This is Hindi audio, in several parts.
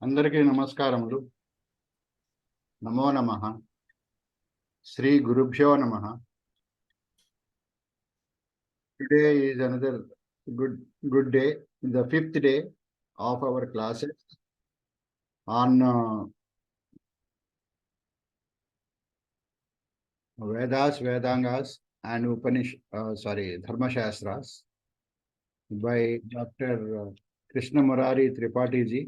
అందరికీ నమస్కారములు. నమో నమః. శ్రీ గురుభ్యో నమః. Today is another good day, the fifth day of our classes on Vedas, Vedangas and Dharma Shastras by Dr. Krishna Murari Tripathi ji.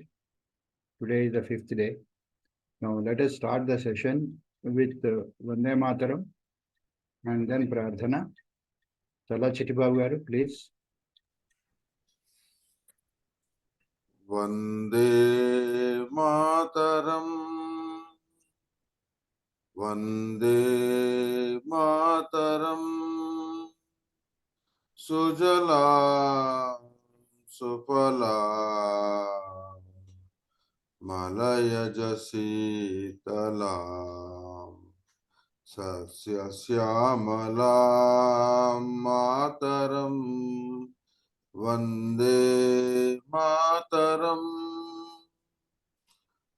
Today is the fifth day. Now let us start the session with Vande Mataram and then Prarthana. Chala Chittibabu garu, please. Vande Mataram Vande Mataram सुजला सुफला मलयज शीतला सस्य श्यामला मातरम वंदे मातरम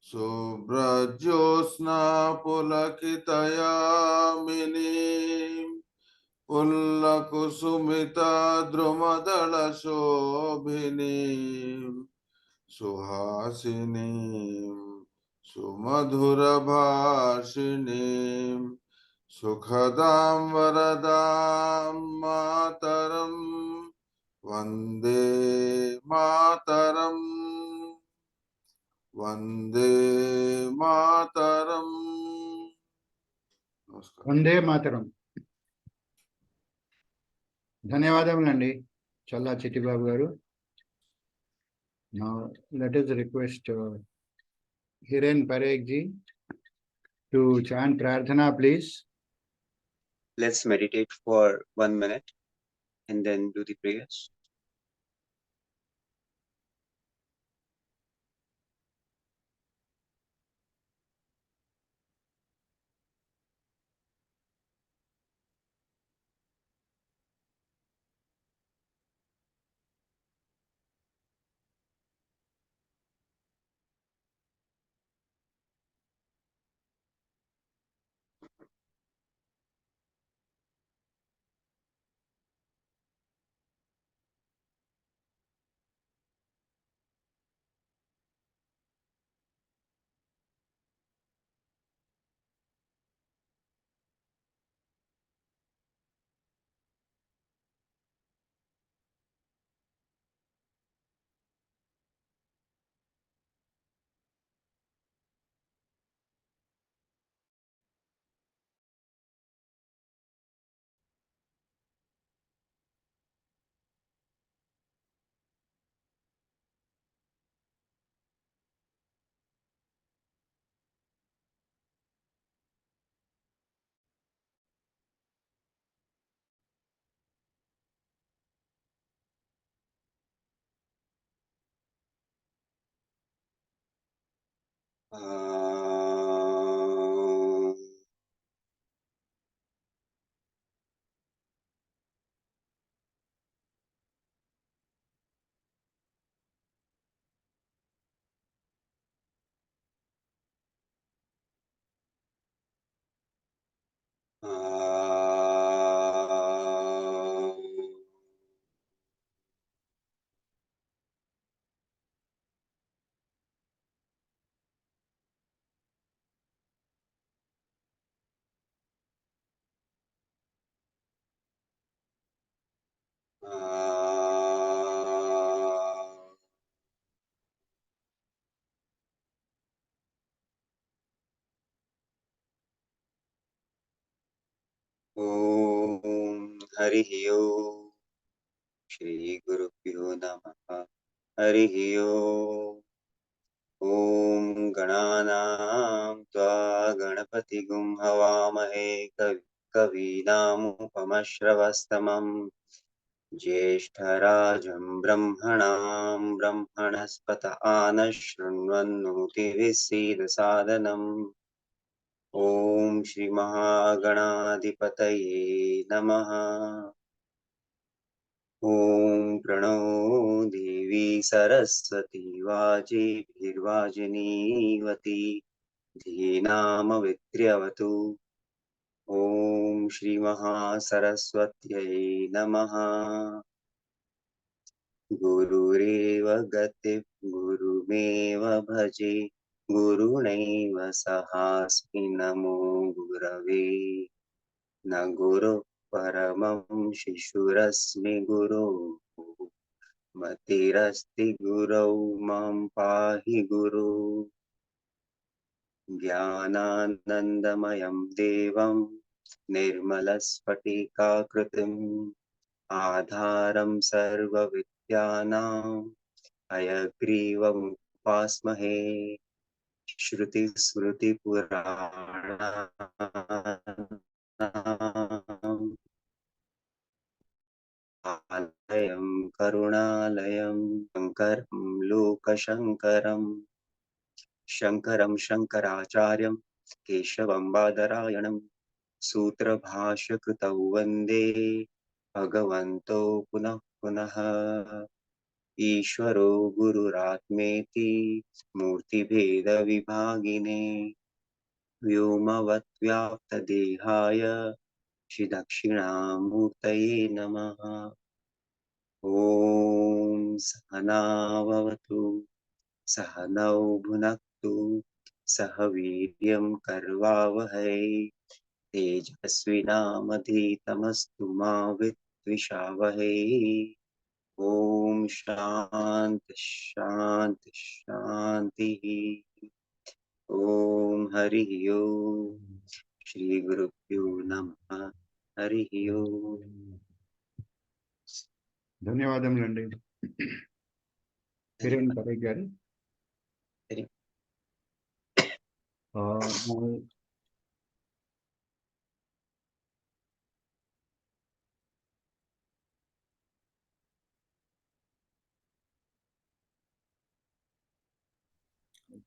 शुभ्रज्योत्स्ना पुलकितयामिनीं पुल्लकुसुमिता द्रुमदलशोभिनीं सुहासिनीं सुमधुरभाषिणीं सुखदां वरदां मातरं वंदे मातरम् वंदे मातरम। नमस्कार। వందే మాతరం. ధన్యవాదములండి చల్లా చిట్టిబాబు గారు. Now let us request Hiren Parekh ji to chant Prarthana, please. Let's meditate for 1 minute and then do the prayers. Om Harihi Om. Shri Gurubhyo Namaha. Harihi Om. Om Gananam Tva Ganapatigum Havamahe Kavinam Upamashravastamam Jyeshtarajam Brahmanam Brahmanaspata Anashrinvannuti Sadanam. Om Shri Mahaganadhipataye Namaha. ॐ प्रणो देवी सरस्वती वाजेभिर्वाजिनीवती धीनामवित्र्यवतु। ॐ श्रीमहासरस्वत्यै नमः। गुरुरेव गतिः गुरुमेव भजे गुरुणैव सहास्मि नमो गुरवे। न गुरुः परमं शिशुरस्मि गुरोः मतिरस्ति गुरौ मां पाहि गुरु। ज्ञानानन्दमयं देवं निर्मलस्फटिकाकृतिम् आधारं सर्वविद्यानां हयग्रीवमुपास्महे। श्रुतिस्मृतिपुराणानाम् आलयं करुणालयं शङ्करं लोकशङ्करम् शङ्करं शङ्कराचार्यं केशवं बादरायणं सूत्रभाष्यकृतौ वन्दे भगवन्तौ पुनः पुनः। ईश्वरो गुरुरात्मेति मूर्तिभेदविभागिने व्योमवद्व्याप्तदेहाय श्रीदक्षिणामूर्तये नमः। ॐ सहना भवतु सहनौ भुनक्तु सह वीर्यं कर्वावहै तेजस्विनामधीतमस्तु मा विद्विषावहै। ॐ शान्ति शान्ति शान्तिः। ॐ हरिः ओम् श्रीगुरुभ्यो नमः। हरिः ओम्। ధన్యవాదములండి కిరణ్ పరేఖ్ గారు. Now,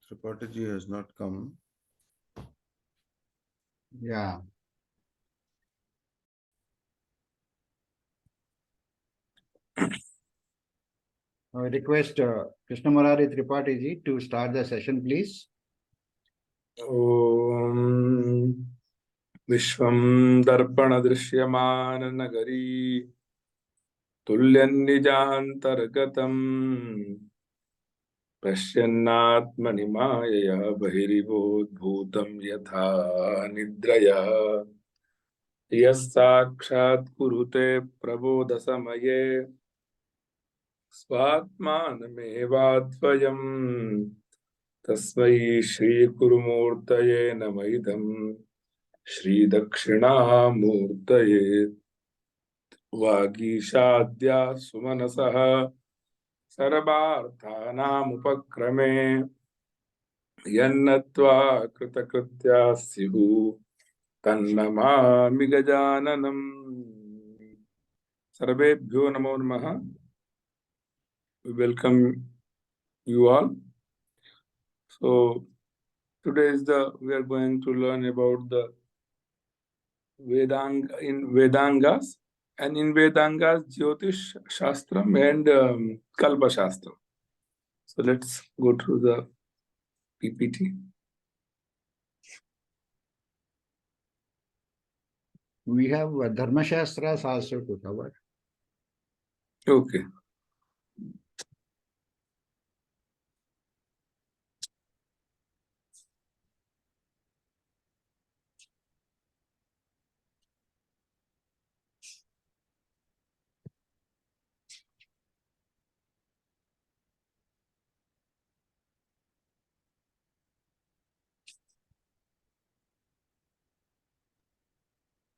Tripathi ji has not come. yeah. I request Krishna Murari Tripathi ji to start the session, please. ॐ विश्वं दर्पणदृश्यमाननगरी तुल्यन्निजान्तर्गतम् पश्यन्नात्मनि मायया बहिरिवोद्भूतं यथा निद्रया यः साक्षात् कुरुते प्रबोधसमये स्वात्मानमेवाद्वयम् तस्मै श्रीगुरुमूर्तये नमः इदं श्रीदक्षिणामूर्तये। वागीशाद्या सुमनसः सर्वार्थानामुपक्रमे यन्नत्वा कृतकृत्या स्युः तन्नमामि गजाननम्। सर्वेभ्यो नमो नमः। We welcome you all. So today we are going to learn about the Vedangas, and in Vedangas, Jyotish Shastram and Kalpa Shastram. So let's go through the PPT. We have Dharma Shastras also to cover. Okay.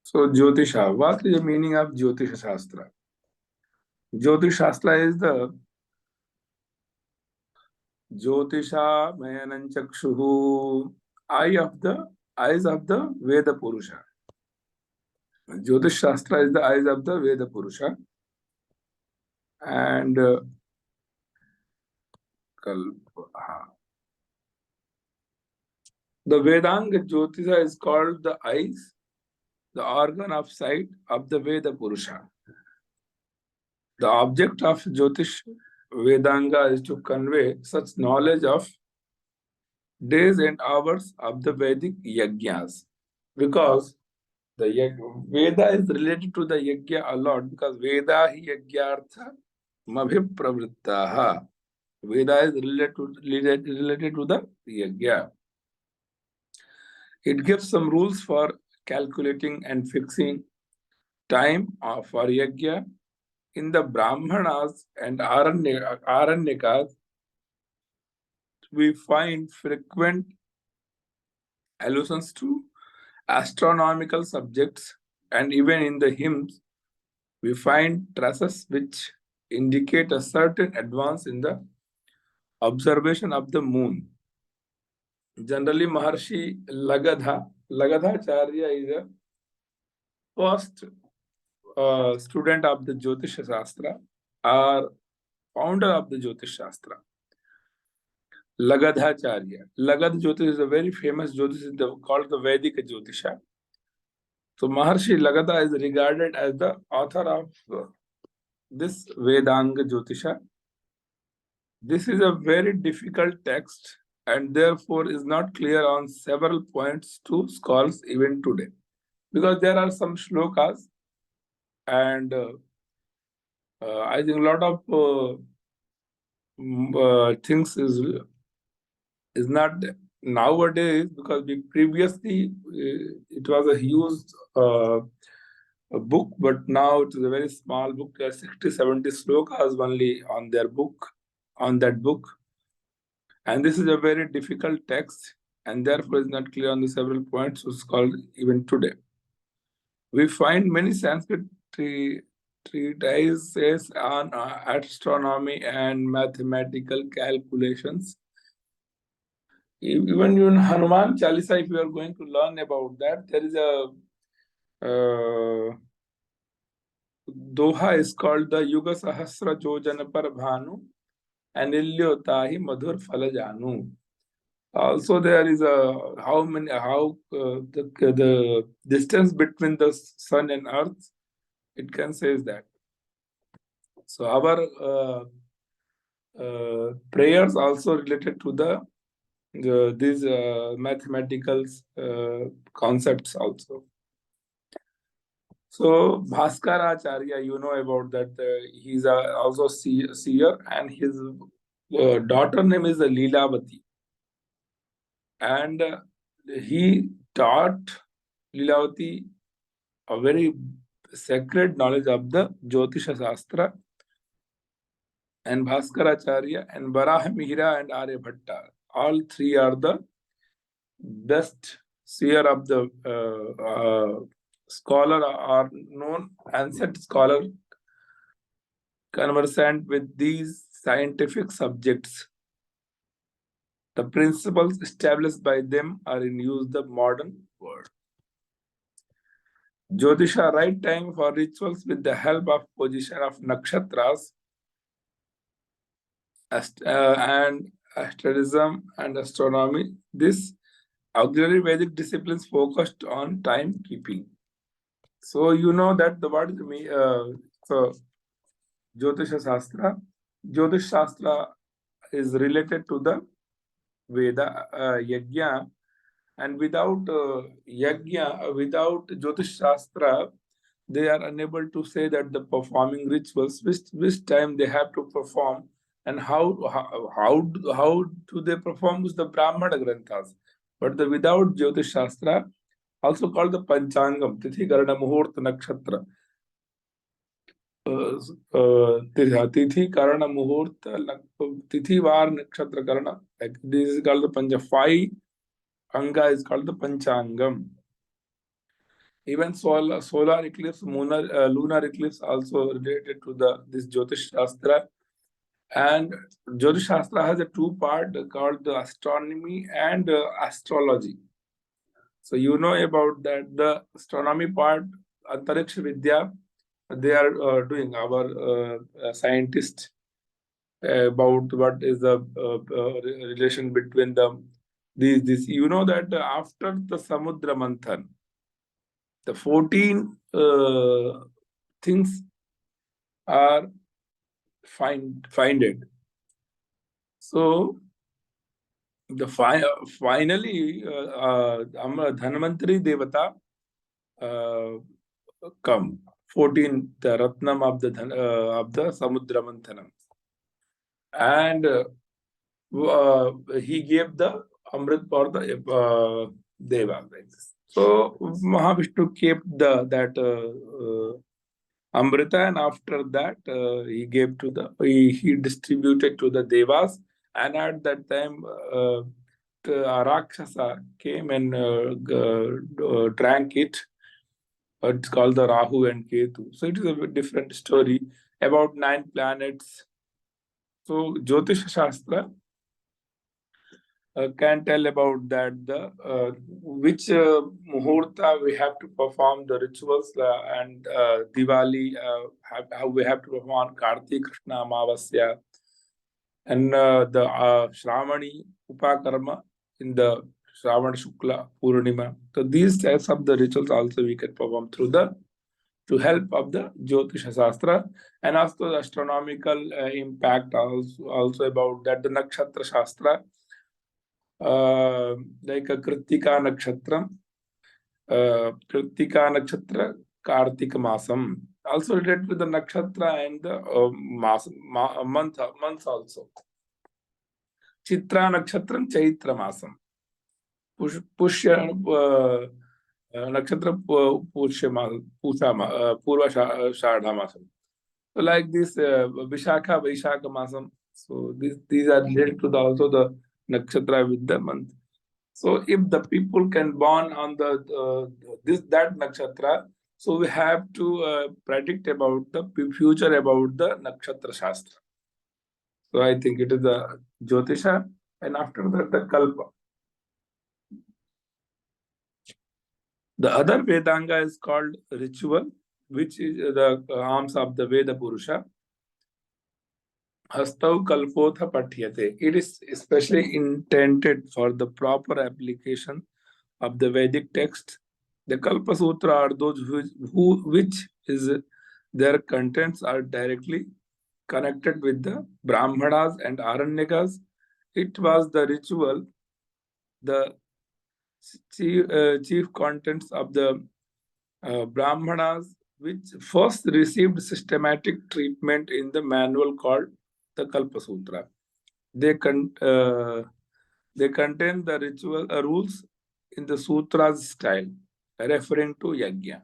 So Jyotisha, what is the meaning of Jyotisha Shastra? Jyotish Shastra is the Jyotisha Mayanam Chakshuhu, eyes of the Veda Purusha. Jyotish Shastra is the eyes of the Veda Purusha. And the Vedanga Jyotisha is called the eyes, the organ of sight of the Veda Purusha. The object of Jyotish Vedanga is to convey such knowledge of days and hours of the Vedic yajnas, because the Veda is related to the yajna a lot, because Veda hi yajnartha mabhipravrittaha. Veda is related to the yajna. It gives some rules for calculating and fixing time for yajna. In the Brahmanas and Aranyakas, we find frequent allusions to astronomical subjects, and even in the hymns, we find traces which indicate a certain advance in the observation of the moon. Generally, Maharshi Lagadhacharya is a first student of the Jyotish Shastra, or founder of the Jyotish Shastra. Lagadhacharya. Lagad Jyotish is a very famous Jyotish called the Vedic Jyotisha. So Maharshi Lagadha is regarded as the author of this Vedanga Jyotisha. This is a very difficult text and therefore is not clear on several points to scholars even today, because there are some shlokas and I think a lot of things is not nowadays, because we previously it was a huge a book, but now it is a very small book. There are 60-70 slokas only on their book, on that book, and this is a very difficult text, and therefore is not clear on the several points which is called even today. We find many Sanskrit treatises on astronomy and mathematical calculations. Even in Hanuman Chalisa, if you are going to learn about that, there is a doha is called the Yuga Sahasra Jojana Par Bhanu Anilyo Tahi Madhur Falajanu. Also, there is a the distance between the sun and earth, it can say that. So our prayers also related to these mathematical concepts also. So Bhaskaracharya, you know about that. He's also seer, and his daughter name is Leelavati. And he taught Leelavati a very sacred knowledge of the Jyotisha Shastra. And Bhaskaracharya and Varahamihira and Aryabhatta, all three are the best seer of the scholar, are known ancient scholar conversant with these scientific subjects. The principles established by them are in use the modern world. Jyotisha, right time for rituals with the help of position of nakshatras, and asterism and astronomy. This auxiliary Vedic disciplines focused on timekeeping. So you know that the word so Jyotisha Shastra. Jyotish Shastra is related to the Veda Yajna, and without Yajna, without Jyotish Shastra, they are unable to say that the performing rituals, which time they have to perform, and how do they perform with the Brahmana Granthas. But without Jyotish Shastra, also called the Panchangam, Tithi Karana Muhurta Nakshatra. Tithi Karana Muhurta, Tithi Var Nakshatra Karana. This is called the Panja. 5 Anga is called the Panchangam. Even solar eclipse, lunar eclipse also related to this Jyotish Shastra. And Jyotish Shastra has a 2-part called the astronomy and astrology. So you know about that. The astronomy part, Antariksha Vidya, they are doing, our scientists, about what is the relation between these. You know that after the Samudra Manthan, the 14 things are find it. So finally, Dhanvantari Devata come 14th Ratnam of the Samudra Manthanam, and he gave the Amrit for the Deva. So Mahavishnu kept that Amrita, and after that he gave to he distributed to the Devas, and at that time a Rakshasa came and drank it. It's called the Rahu and Ketu. So it is a different story about 9 planets. So Jyotish Shastra can tell about that, which muhurta we have to perform the rituals, and Diwali, how we have to perform Kartik Krishna Amavasya, and the Shravani Upakarma in the Shravan Shukla Purnima. So these types of the rituals also we can perform through to help of the Jyotish Shastra, and also the astronomical impact also about that, the Nakshatra Shastra. Like a Kritika Nakshatra, Kartika Masam, also related with the nakshatra and the months also. Chitra Nakshatra, Chaitra Masam. Pushya Nakshatra, Purva Shadha Masam. So like this, Vishakha Masam. So these are related to also the nakshatra with the month. So if the people can born on the that nakshatra, so we have to predict about the future about the nakshatra shastra. So I think it is the Jyotisha, and after that the Kalpa. The other Vedanga is called ritual, which is the arms of the Veda Purusha. Hastau Kalpotha Pathyate. It is especially intended for the proper application of the Vedic text. The Kalpa Sutra are those which is their contents are directly connected with the Brahmanas and Aranyakas. It was the ritual, the chief contents of the Brahmanas, which first received systematic treatment in the manual called the Kalpa Sutra. They contain the ritual rules in the sutras style, referring to yajna.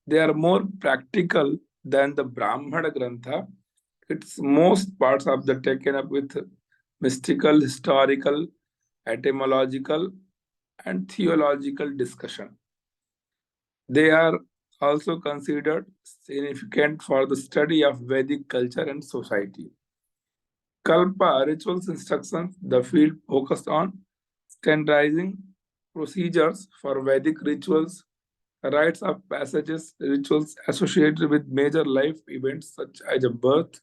They are more practical than the Brahmana Grantha. Its most parts of the taken up with mystical, historical, etymological, and theological discussion. They are also considered significant for the study of Vedic culture and society. Kalpa rituals instructions, the field focused on standardizing procedures for Vedic rituals, rites of passages, rituals associated with major life events such as a birth,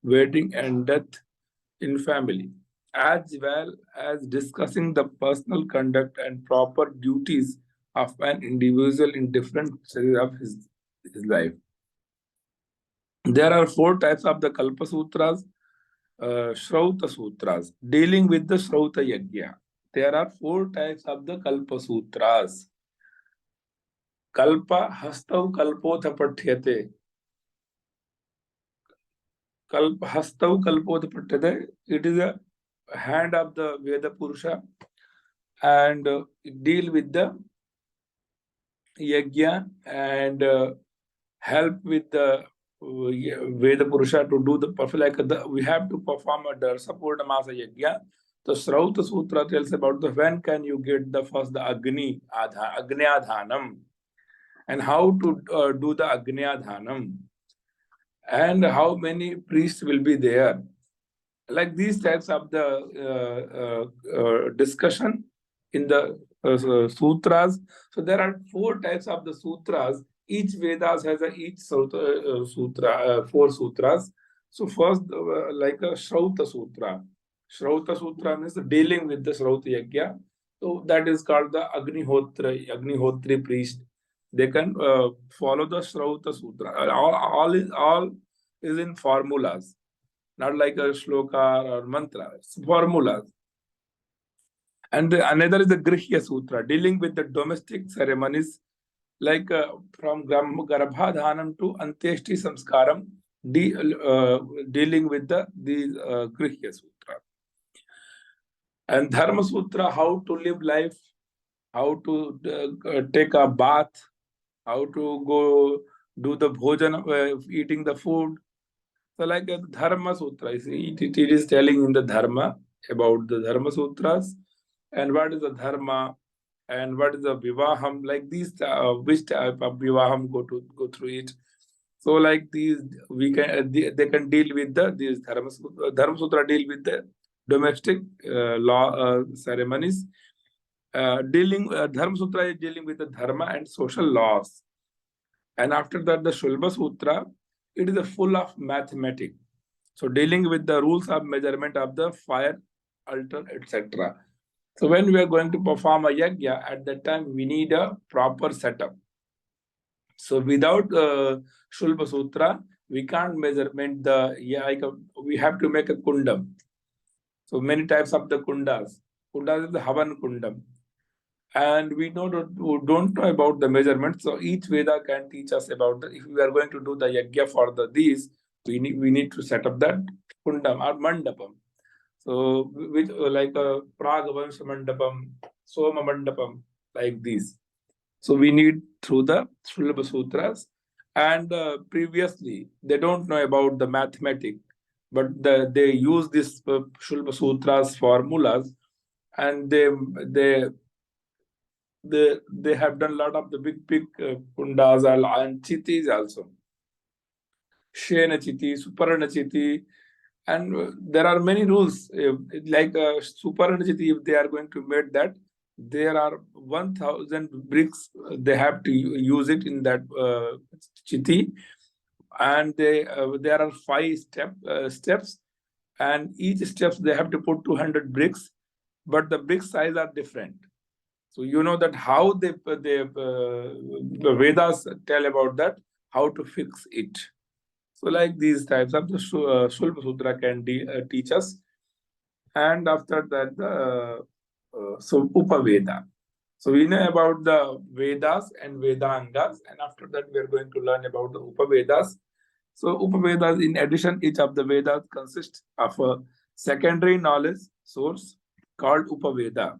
wedding, and death in family, as well as discussing the personal conduct and proper duties of an individual in different stages of his life. There are 4 types of the Kalpa Sutras. Shrauta Sutras, dealing with the Shrauta Yajna. There are 4 types of the Kalpa Sutras. Kalpa Hastau Kalpotha Pathyate. Hastau Kalpotha Pathyate. It is a hand of the Veda Purusha, and deal with the Yajna and help with the Veda Purusha to do the perfect, like we have to perform a Darsa Purnamasa Yajna. The Shrauta Sutra tells about the when can you get the first the Agni Adhanam, and how to do the Agni Adhanam, and how many priests will be there. Like these types of the discussion in the sutras. So there are 4 types of the sutras. Each Vedas has each sutra, 4 sutras. So first, like a Shrauta Sutra. Shrauta Sutra means dealing with the Shrauta Yajna. So that is called the Agnihotri priest. They can follow the Shrauta Sutra. All is in formulas. not like a shloka or mantra. It's formulas. And another is the Grihya Sutra, dealing with the domestic ceremonies like from Garbhadhanam to Antyeshti Samskaram, dealing with these Grihya Sutra. And Dharma Sutra, how to live life, how to take a bath, how to go do the bhojan, eating the food. So like a Dharma Sutra, it is telling in the Dharma about the Dharma Sutras and what is the Dharma and what is the Vivaham, like these, which type of Vivaham go through it. So like these, we can they can deal with these Dharma Sutra deal with the domestic law ceremonies. Dharma Sutra is dealing with the dharma and social laws. And after that, the Shulba Sutra, it is full of mathematics. So dealing with the rules of measurement of the fire, altar, etc. So when we are going to perform a yajna, at that time we need a proper setup. So without Shulba Sutra, we can't measurement we have to make a kundam. So many types of the kundas. Kundas is the Havan kundam. And we don't know about the measurement. So each Veda can teach us about if we are going to do the yajna for these, we need to set up that kundam or mandapam. So which like a Pragavansha mandapam, Soma mandapam, like these. So we need through the Shulba Sutras. And previously, they don't know about the mathematics, but they use this Shulba Sutras formulas, and they have done a lot of the big kundas and chitis also. Shena chiti, Suparna chiti, and there are many rules. Like Suparna chiti, if they are going to make that, there are 1,000 bricks. They have to use it in that chiti, and there are 5 steps, and each steps they have to put 200 bricks, but the brick size are different. So you know that how the Vedas tell about that, how to fix it. So like these types of the Shulba Sutra can teach us. And after that, so Upaveda. So we know about the Vedas and Vedangas, and after that we are going to learn about the Upavedas. So Upavedas, in addition, each of the Vedas consists of a secondary knowledge source called Upaveda.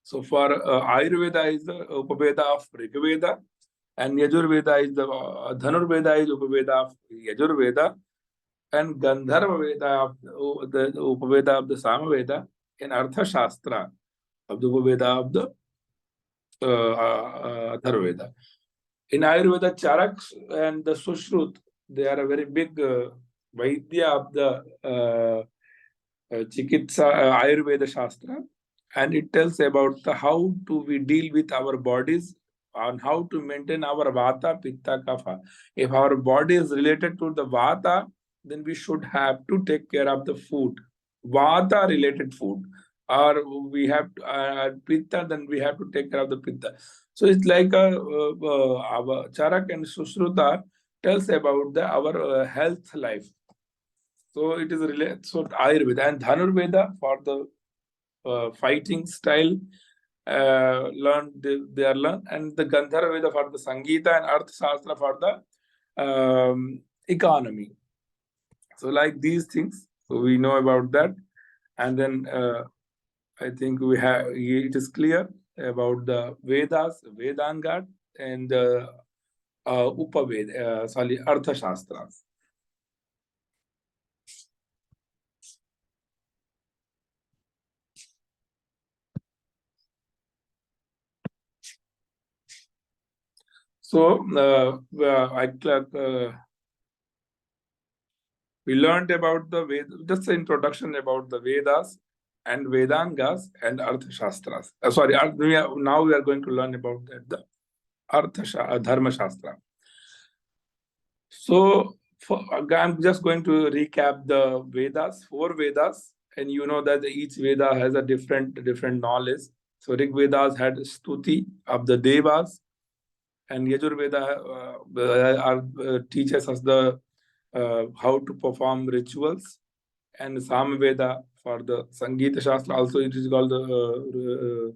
So for Ayurveda is the Upaveda of Rigveda, and Yajurveda is the Dhanurveda is Upaveda of Yajurveda, and Gandharva Veda of the Upaveda of the Samaveda, and Artha Shastra of the Upaveda of the Atharvaveda. In Ayurveda, Charak and the Sushrut, they are a very big Vaidya of the Chikitsa Ayurveda Shastra, and it tells about how do we deal with our bodies and how to maintain our Vata, Pitta, Kapha. If our body is related to the Vata, then we should have to take care of the food, Vata related food, or we have Pitta, then we have to take care of the Pitta. So it's like our Charak and Sushruta tells about our health life. So it is related. So Ayurveda and Dhanurveda for the fighting style learned, they are learned, and the Gandharva Veda for the Sangeeta and Artha Shastra for the economy. So like these things, so we know about that, and then I think we have it is clear about the Vedas, Vedanga, and the Upaveda, Artha Shastras. So we learned about the Vedas, just the introduction about the Vedas and Vedangas and Artha Shastras. Now we are going to learn about the Dharma Shastra. So I'm just going to recap the Vedas, 4 Vedas, and you know that each Veda has a different knowledge. So Rig Vedas had Stuti of the Devas, and Yajur Veda teaches us the how to perform rituals, and Samveda for the Sangeeta Shastra, also it is called the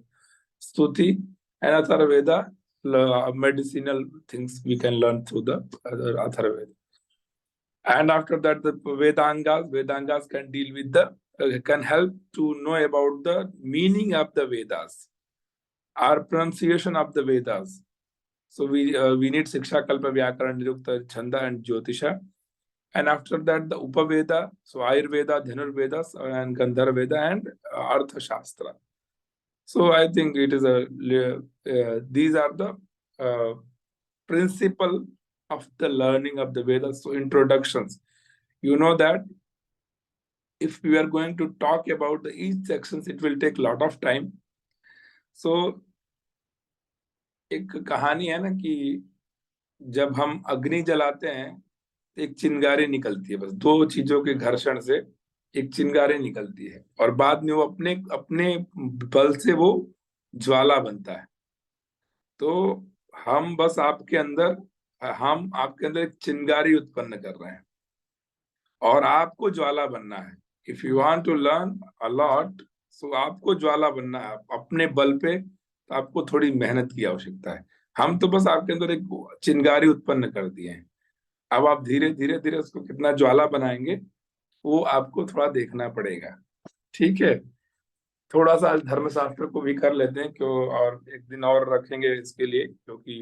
Stuti, and Atharvaveda, medicinal things we can learn through the Atharvaveda. And after that, the Vedangas can deal with the, can help to know about the meaning of the Vedas, our pronunciation of the Vedas. So we need Siksha, Kalpa, Vyakaran, Nirukta, Chanda, and Jyotisha. And after that, the Upaveda, so Ayurveda, Dhanurvedas, and Gandharveda, and Artha Shastra. So I think it is these are the principle of the learning of the Vedas. So introductions, you know that if we are going to talk about each sections, it will take a lot of time. So एक कहानी है ना कि जब हम अग्नि जलाते हैं एक चिंगारी निकलती है, बस दो चीजों के घर्षण से एक चिंगारी निकलती है, और बाद में वो अपने अपने बल से वो ज्वाला बनता है। तो हम बस आपके अंदर एक चिंगारी उत्पन्न कर रहे हैं और आपको ज्वाला बनना है। If you want to learn a lot, so आपको ज्वाला बनना है अपने बल पे, तो आपको थोड़ी मेहनत की आवश्यकता है। हम तो बस आपके अंदर एक चिंगारी उत्पन्न कर दिए हैं, अब आप धीरे धीरे धीरे उसको कितना ज्वाला बनाएंगे वो आपको थोड़ा देखना पड़ेगा। ठीक है, थोड़ा सा धर्मशास्त्र को भी कर लेते हैं क्यों, और एक दिन और रखेंगे इसके लिए, क्योंकि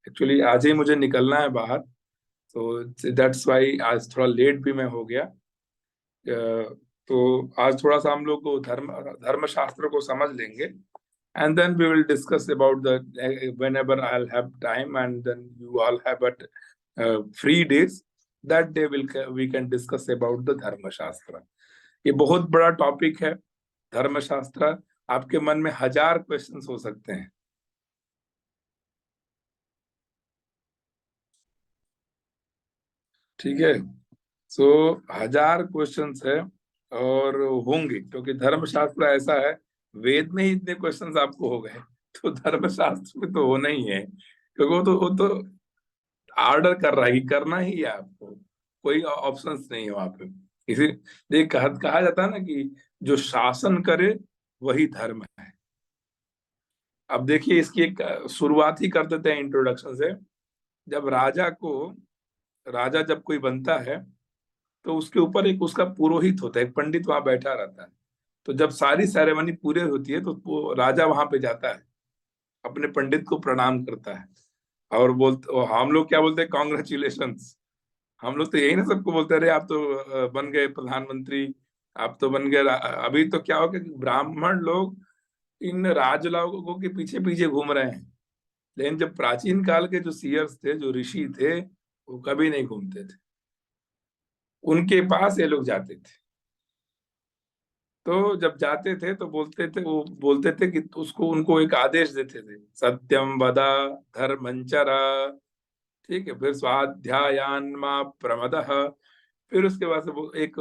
एक्चुअली आज ही मुझे निकलना है बाहर, तो दैट्स वाई आज थोड़ा लेट भी मैं हो गया। तो आज थोड़ा सा हम लोग को धर्मशास्त्र को समझ लेंगे, and then we will discuss about the whenever I'll have time, and then you all have free days, that day we can discuss about the Dharma Shastra. ये बहुत बड़ा टॉपिक है धर्मशास्त्र, आपके मन में 1000 क्वेश्चंस हो सकते हैं। ठीक है, सो 1000 क्वेश्चंस है और होंगे, क्योंकि धर्मशास्त्र ऐसा है, वेद में ही इतने क्वेश्चंस आपको हो गए, तो धर्मशास्त्र में तो होना ही है, क्योंकि वो तो ऑर्डर कर रहा है कि करना ही है आपको, कोई ऑप्शंस नहीं है वहां पे। इसी कहा जाता है ना कि जो शासन करे वही धर्म है। अब देखिए इसकी एक शुरुआत ही कर देते हैं इंट्रोडक्शन से। जब राजा जब कोई बनता है तो उसके ऊपर एक उसका पुरोहित होता है, एक पंडित वहां बैठा रहता है। तो जब सारी सेरेमनी पूरी होती है तो राजा वहां पे जाता है, अपने पंडित को प्रणाम करता है और हम लोग क्या बोलते हैं, कॉन्ग्रेचुलेशंस। हम लोग तो यही ना सबको बोलते हैं, अरे आप तो बन गए प्रधानमंत्री, आप तो बन गए। अभी तो क्या हो गया कि ब्राह्मण लोग इन राजलोगों के पीछे पीछे घूम रहे हैं, लेकिन जब प्राचीन काल के जो सीयर्स थे, जो ऋषि थे, वो कभी नहीं घूमते थे, उनके पास ये लोग जाते थे। तो जब जाते थे तो वो बोलते थे कि उनको एक आदेश देते थे, सत्यम वदा धर्मंचरा, ठीक है, फिर स्वाध्यायान मा प्रमदः, फिर उसके बाद से वो एक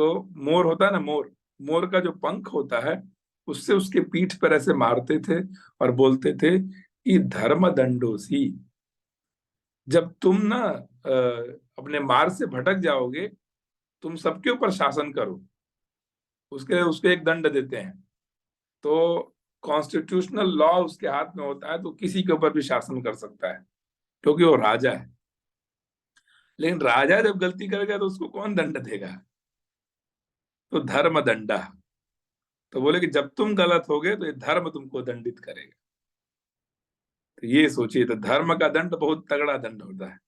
मोर होता है ना, मोर का जो पंख होता है उससे उसके पीठ पर ऐसे मारते थे और बोलते थे कि धर्म दंडोसी, जब तुम ना अपने मार्ग से भटक जाओगे, तुम सबके ऊपर शासन करो, उसके एक दंड देते हैं। तो कॉन्स्टिट्यूशनल लॉ उसके हाथ में होता है, तो किसी के ऊपर भी शासन कर सकता है, क्योंकि वो राजा है। लेकिन राजा जब गलती करेगा तो उसको कौन दंड देगा, तो धर्म दंडा। तो बोले कि जब तुम गलत होगे तो ये धर्म तुमको दंडित करेगा। तो ये सोचिए, तो धर्म का दंड बहुत तगड़ा दंड होता है,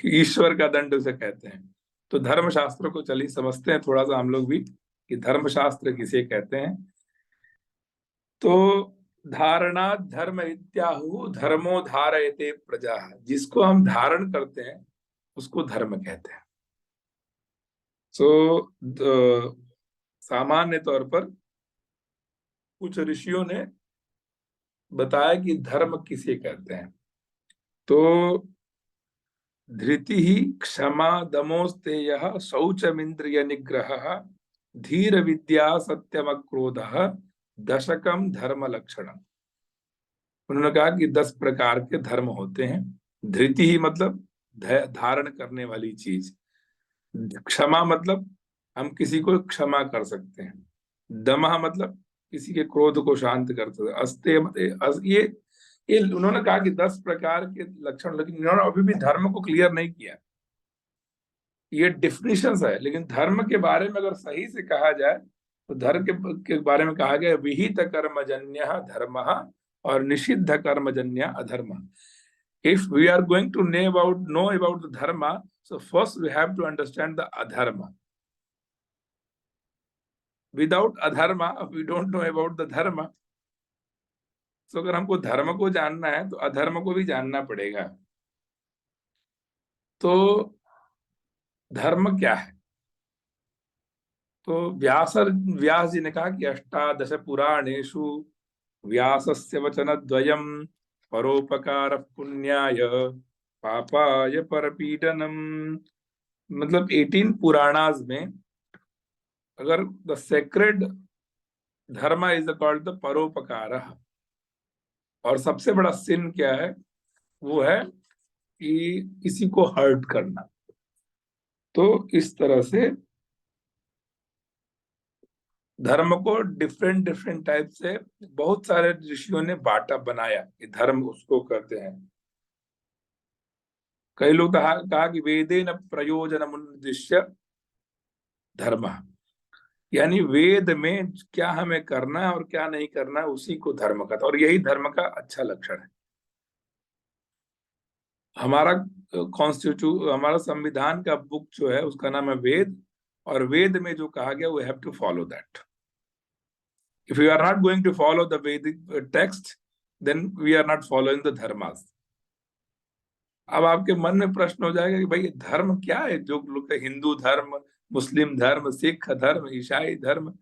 ईश्वर का दंड उसे कहते हैं। तो धर्मशास्त्र को चलिए समझते हैं थोड़ा सा हम लोग भी कि धर्मशास्त्र किसे कहते हैं। तो धारणा धर्म इत्याहु धर्मो धारयते प्रजा, जिसको हम धारण करते हैं उसको धर्म कहते हैं। सो सामान्य तौर पर कुछ ऋषियों ने बताया कि धर्म किसे कहते हैं। तो धृति ही क्षमा दमोस्तेय शौचमिंद्रिय निग्रह धीर विद्या सत्यम क्रोध दशकम धर्म लक्षणम। उन्होंने कहा कि 10 प्रकार के धर्म होते हैं। धृति ही मतलब धारण करने वाली चीज, क्षमा मतलब हम किसी को क्षमा कर सकते हैं। दमः मतलब किसी के क्रोध को शांत कर सकते हैं। ये उन्होंने कहा कि 10 प्रकार के लक्षण, लेकिन इन्होंने अभी भी धर्म को क्लियर नहीं किया। ये डिफिनेशंस है, लेकिन धर्म के बारे में अगर सही से कहा जाए तो धर्म के बारे में कहा गया विहित कर्मजन्य धर्म और निषिद्ध कर्मजन्य अधर्म। If we are going to know about the dharma, so first we have to understand the adharma. Without adharma, we don't know about the dharma. So अगर हमको धर्म को जानना है तो अधर्म को भी जानना पड़ेगा। तो धर्म क्या है? तो व्यास जी ने कहा कि 18 पुराणेषु व्यासस्य वचनद्वयम् परोपकार पुण्याय पापाय परपीडनम। मतलब 18 पुराणास में अगर द सेक्रेड धर्म इज कॉल्ड द परोपकार, और सबसे बड़ा सिन क्या है? वो है कि किसी को हर्ट करना। तो इस तरह से धर्म को डिफरेंट टाइप से बहुत सारे ऋषियों ने बांटा बनाया कि धर्म उसको कहते हैं। कई लोग कहा कि वेदेन प्रयोजनमुद्दिश्य धर्म, यानी वेद में क्या हमें करना है और क्या नहीं करना है उसी को धर्म कहता है, और यही धर्म का अच्छा लक्षण है। हमारा हमारा संविधान का बुक जो है उसका नाम है वेद, और वेद में जो कहा गया we have to follow that. If you are not going to follow the Vedic text then we are not following the dharmas. अब आपके मन में प्रश्न हो जाएगा कि भाई धर्म क्या है? जो लोग हिंदू धर्म, मुस्लिम धर्म, सिख धर्म, ईसाई धर्म।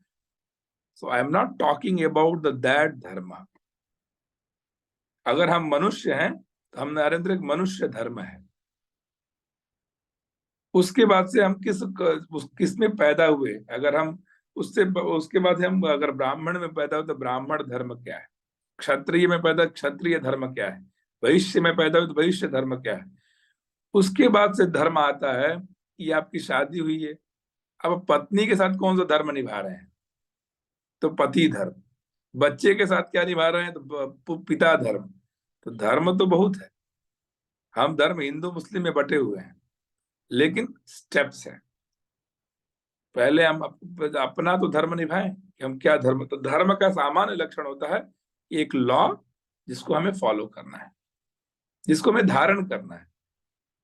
So I am not talking about that dharma. अगर हम मनुष्य हैं तो हम नरेंद्र एक मनुष्य धर्म है। उसके बाद से हम किस में पैदा हुए, अगर हम उसके बाद हम अगर ब्राह्मण में पैदा हुए तो ब्राह्मण धर्म क्या है, क्षत्रिय में पैदा क्षत्रिय धर्म क्या है, वैश्य में पैदा हुए तो वैश्य धर्म क्या है। उसके बाद से धर्म आता है कि आपकी शादी हुई है, अब पत्नी के साथ कौन सा धर्म निभा रहे हैं? तो पति धर्म। बच्चे के साथ क्या निभा रहे हैं? तो पिता धर्म। तो धर्म तो बहुत है। हम धर्म हिंदू मुस्लिम में बटे हुए हैं, लेकिन स्टेप्स हैं। पहले हम अपना तो धर्म निभाएं कि हम क्या धर्म। तो धर्म का सामान्य लक्षण होता है एक लॉ जिसको हमें फॉलो करना है, जिसको हमें धारण करना है।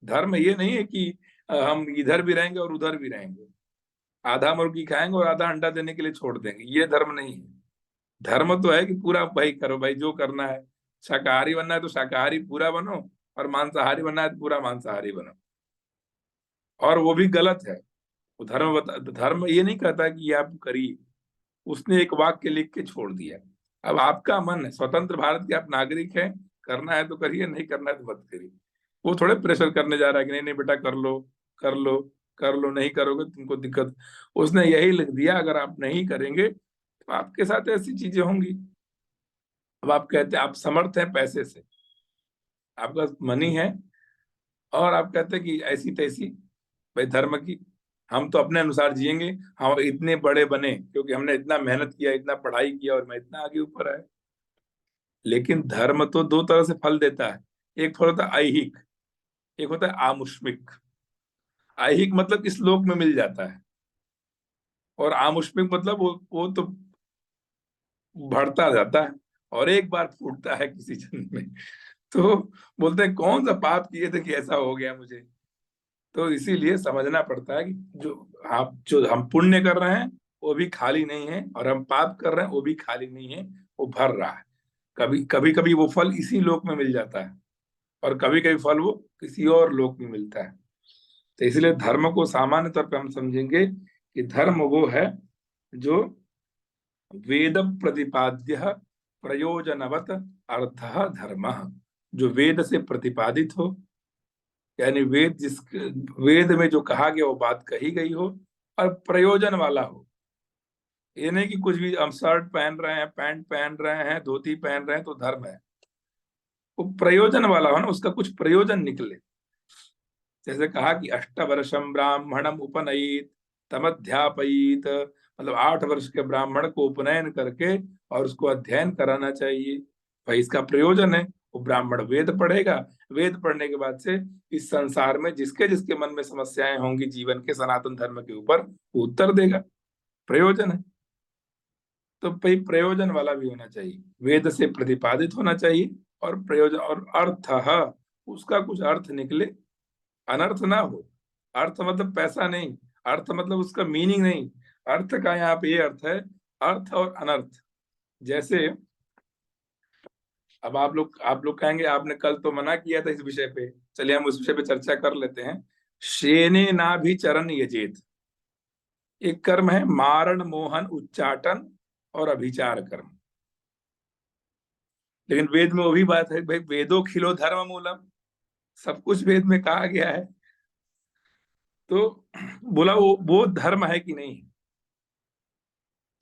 धर्म ये नहीं है कि हम इधर भी रहेंगे और उधर भी रहेंगे, आधा मुर्गी खाएंगे और आधा अंडा देने के लिए छोड़ देंगे, ये धर्म नहीं है। धर्म तो है कि पूरा भाई करो, भाई जो करना है। शाकाहारी बनना है तो शाकाहारी पूरा बनो, और मांसाहारी बनना है तो पूरा मांसाहारी बनो, और वो भी गलत है। वो धर्म ये नहीं कहता कि ये आप करिए, उसने एक वाक्य लिख के छोड़ दिया। अब आपका मन है, स्वतंत्र भारत के आप नागरिक हैं, करना है तो करिए, नहीं करना है तो मत करिए। वो थोड़े प्रेशर करने जा रहा है कि नहीं नहीं बेटा कर लो कर लो कर लो, नहीं करोगे तुमको दिक्कत। उसने यही लिख दिया अगर आप नहीं करेंगे तो आपके साथ ऐसी चीजें होंगी। अब आप कहते हैं आप समर्थ हैं पैसे से, आपका मनी है, और आप कहते हैं कि ऐसी तैसी भाई धर्म की हम तो अपने अनुसार जिएंगे, हम इतने बड़े बने क्योंकि हमने इतना मेहनत किया, इतना पढ़ाई किया, और मैं इतना आगे ऊपर आया। लेकिन धर्म तो दो तरह से फल देता है। एक फल होता है ऐहिक, एक होता है आमुष्मिक। ऐहिक मतलब इस लोक में मिल जाता है, और आमुष्मिक मतलब वो तो बढ़ता जाता है और एक बार फूटता है किसी जन्म में। तो बोलते हैं कौन सा पाप किए थे कि ऐसा हो गया मुझे। तो इसीलिए समझना पड़ता है कि जो हम पुण्य कर रहे हैं वो भी खाली नहीं है, और हम पाप कर रहे हैं वो भी खाली नहीं है, वो भर रहा है। कभी कभी वो फल इसी लोक में मिल जाता है, और कभी कभी फल वो किसी और लोक में मिलता है। तो इसलिए धर्म को सामान्य तौर पे हम समझेंगे कि धर्म वो है जो वेद प्रतिपाद्य प्रयोजनवत अर्थ धर्म, जो वेद से प्रतिपादित हो, यानी वेद में जो कहा गया वो बात कही गई हो, और प्रयोजन वाला हो। ये नहीं कि कुछ भी हम शर्ट पहन रहे हैं, पैंट पहन रहे हैं, धोती पहन रहे हैं तो धर्म है। वो प्रयोजन वाला हो ना, उसका कुछ प्रयोजन निकले। जैसे कहा कि 8 वर्षम ब्राह्मणम उपनयित तमध्यापयित, मतलब 8 वर्ष के ब्राह्मण को उपनयन करके और उसको अध्ययन कराना चाहिए। भाई इसका प्रयोजन है, वो ब्राह्मण वेद पढ़ेगा, वेद पढ़ने के बाद से इस संसार में जिसके जिसके मन में समस्याएं होंगी जीवन के सनातन धर्म के ऊपर, वो उत्तर देगा। प्रयोजन है, तो भाई प्रयोजन वाला भी होना चाहिए, वेद से प्रतिपादित होना चाहिए, और प्रयोजन और अर्थ, उसका कुछ अर्थ निकले, अनर्थ ना हो। अर्थ मतलब पैसा नहीं, अर्थ मतलब उसका मीनिंग नहीं, अर्थ का यहाँ पे ये अर्थ है, अर्थ और अनर्थ। जैसे अब आप लोग कहेंगे आपने कल तो मना किया था इस विषय पे, चलिए हम उस विषय पे चर्चा कर लेते हैं। शेने ना भी चरण यजेत, एक कर्म है मारण मोहन उच्चाटन और अभिचार कर्म। लेकिन वेद में वो भी बात है भाई, वेदो खिलो धर्म मूलम, सब कुछ वेद में कहा गया है, तो बोला वो धर्म है कि नहीं।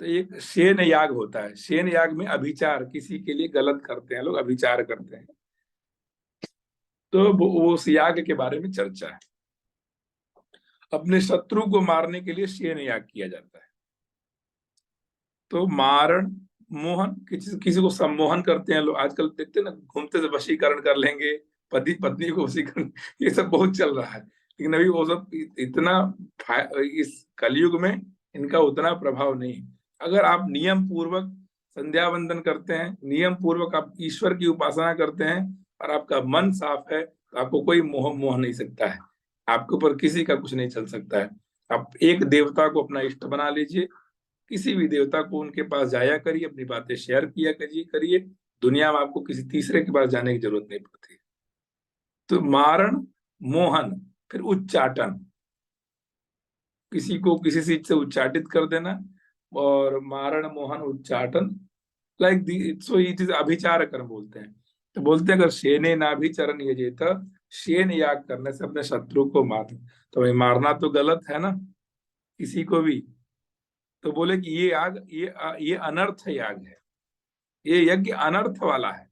तो एक शेन याग होता है, शेन याग में अभिचार, किसी के लिए गलत करते हैं लोग, अभिचार करते हैं, तो वो उस याग के बारे में चर्चा है। अपने शत्रु को मारने के लिए शेन याग किया जाता है। तो मारण मोहन, किसी को सम्मोहन करते हैं लोग, आजकल देखते हैं ना, घूमते से वशीकरण कर लेंगे, पति पत्नी को वशीकरण, ये सब बहुत चल रहा है। लेकिन अभी वो सब इतना इस कलयुग में इनका उतना प्रभाव नहीं। अगर आप नियम पूर्वक संध्या वंदन करते हैं, नियम पूर्वक आप ईश्वर की उपासना करते हैं, और आपका मन साफ है, तो आपको कोई मोह नहीं सकता है, आपके ऊपर किसी का कुछ नहीं चल सकता है। आप एक देवता को अपना इष्ट बना लीजिए, किसी भी देवता को उनके पास जाया करिए, अपनी बातें शेयर किया करिए, दुनिया में आपको किसी तीसरे के पास जाने की जरूरत नहीं पड़ती। तो मारण मोहन, फिर उच्चाटन, किसी को किसी चीज से उच्चाटित कर देना, और मारण मोहन उच्चाटन, like the, so it is अभिचार कर्म बोलते हैं। तो बोलते हैं अगर शेने ना भी चरण यजेत, शेन याग करने से अपने शत्रु को मार, तो भाई मारना तो गलत है ना किसी को भी। तो बोले कि ये याग ये अनर्थ याग है, ये यज्ञ अनर्थ वाला है,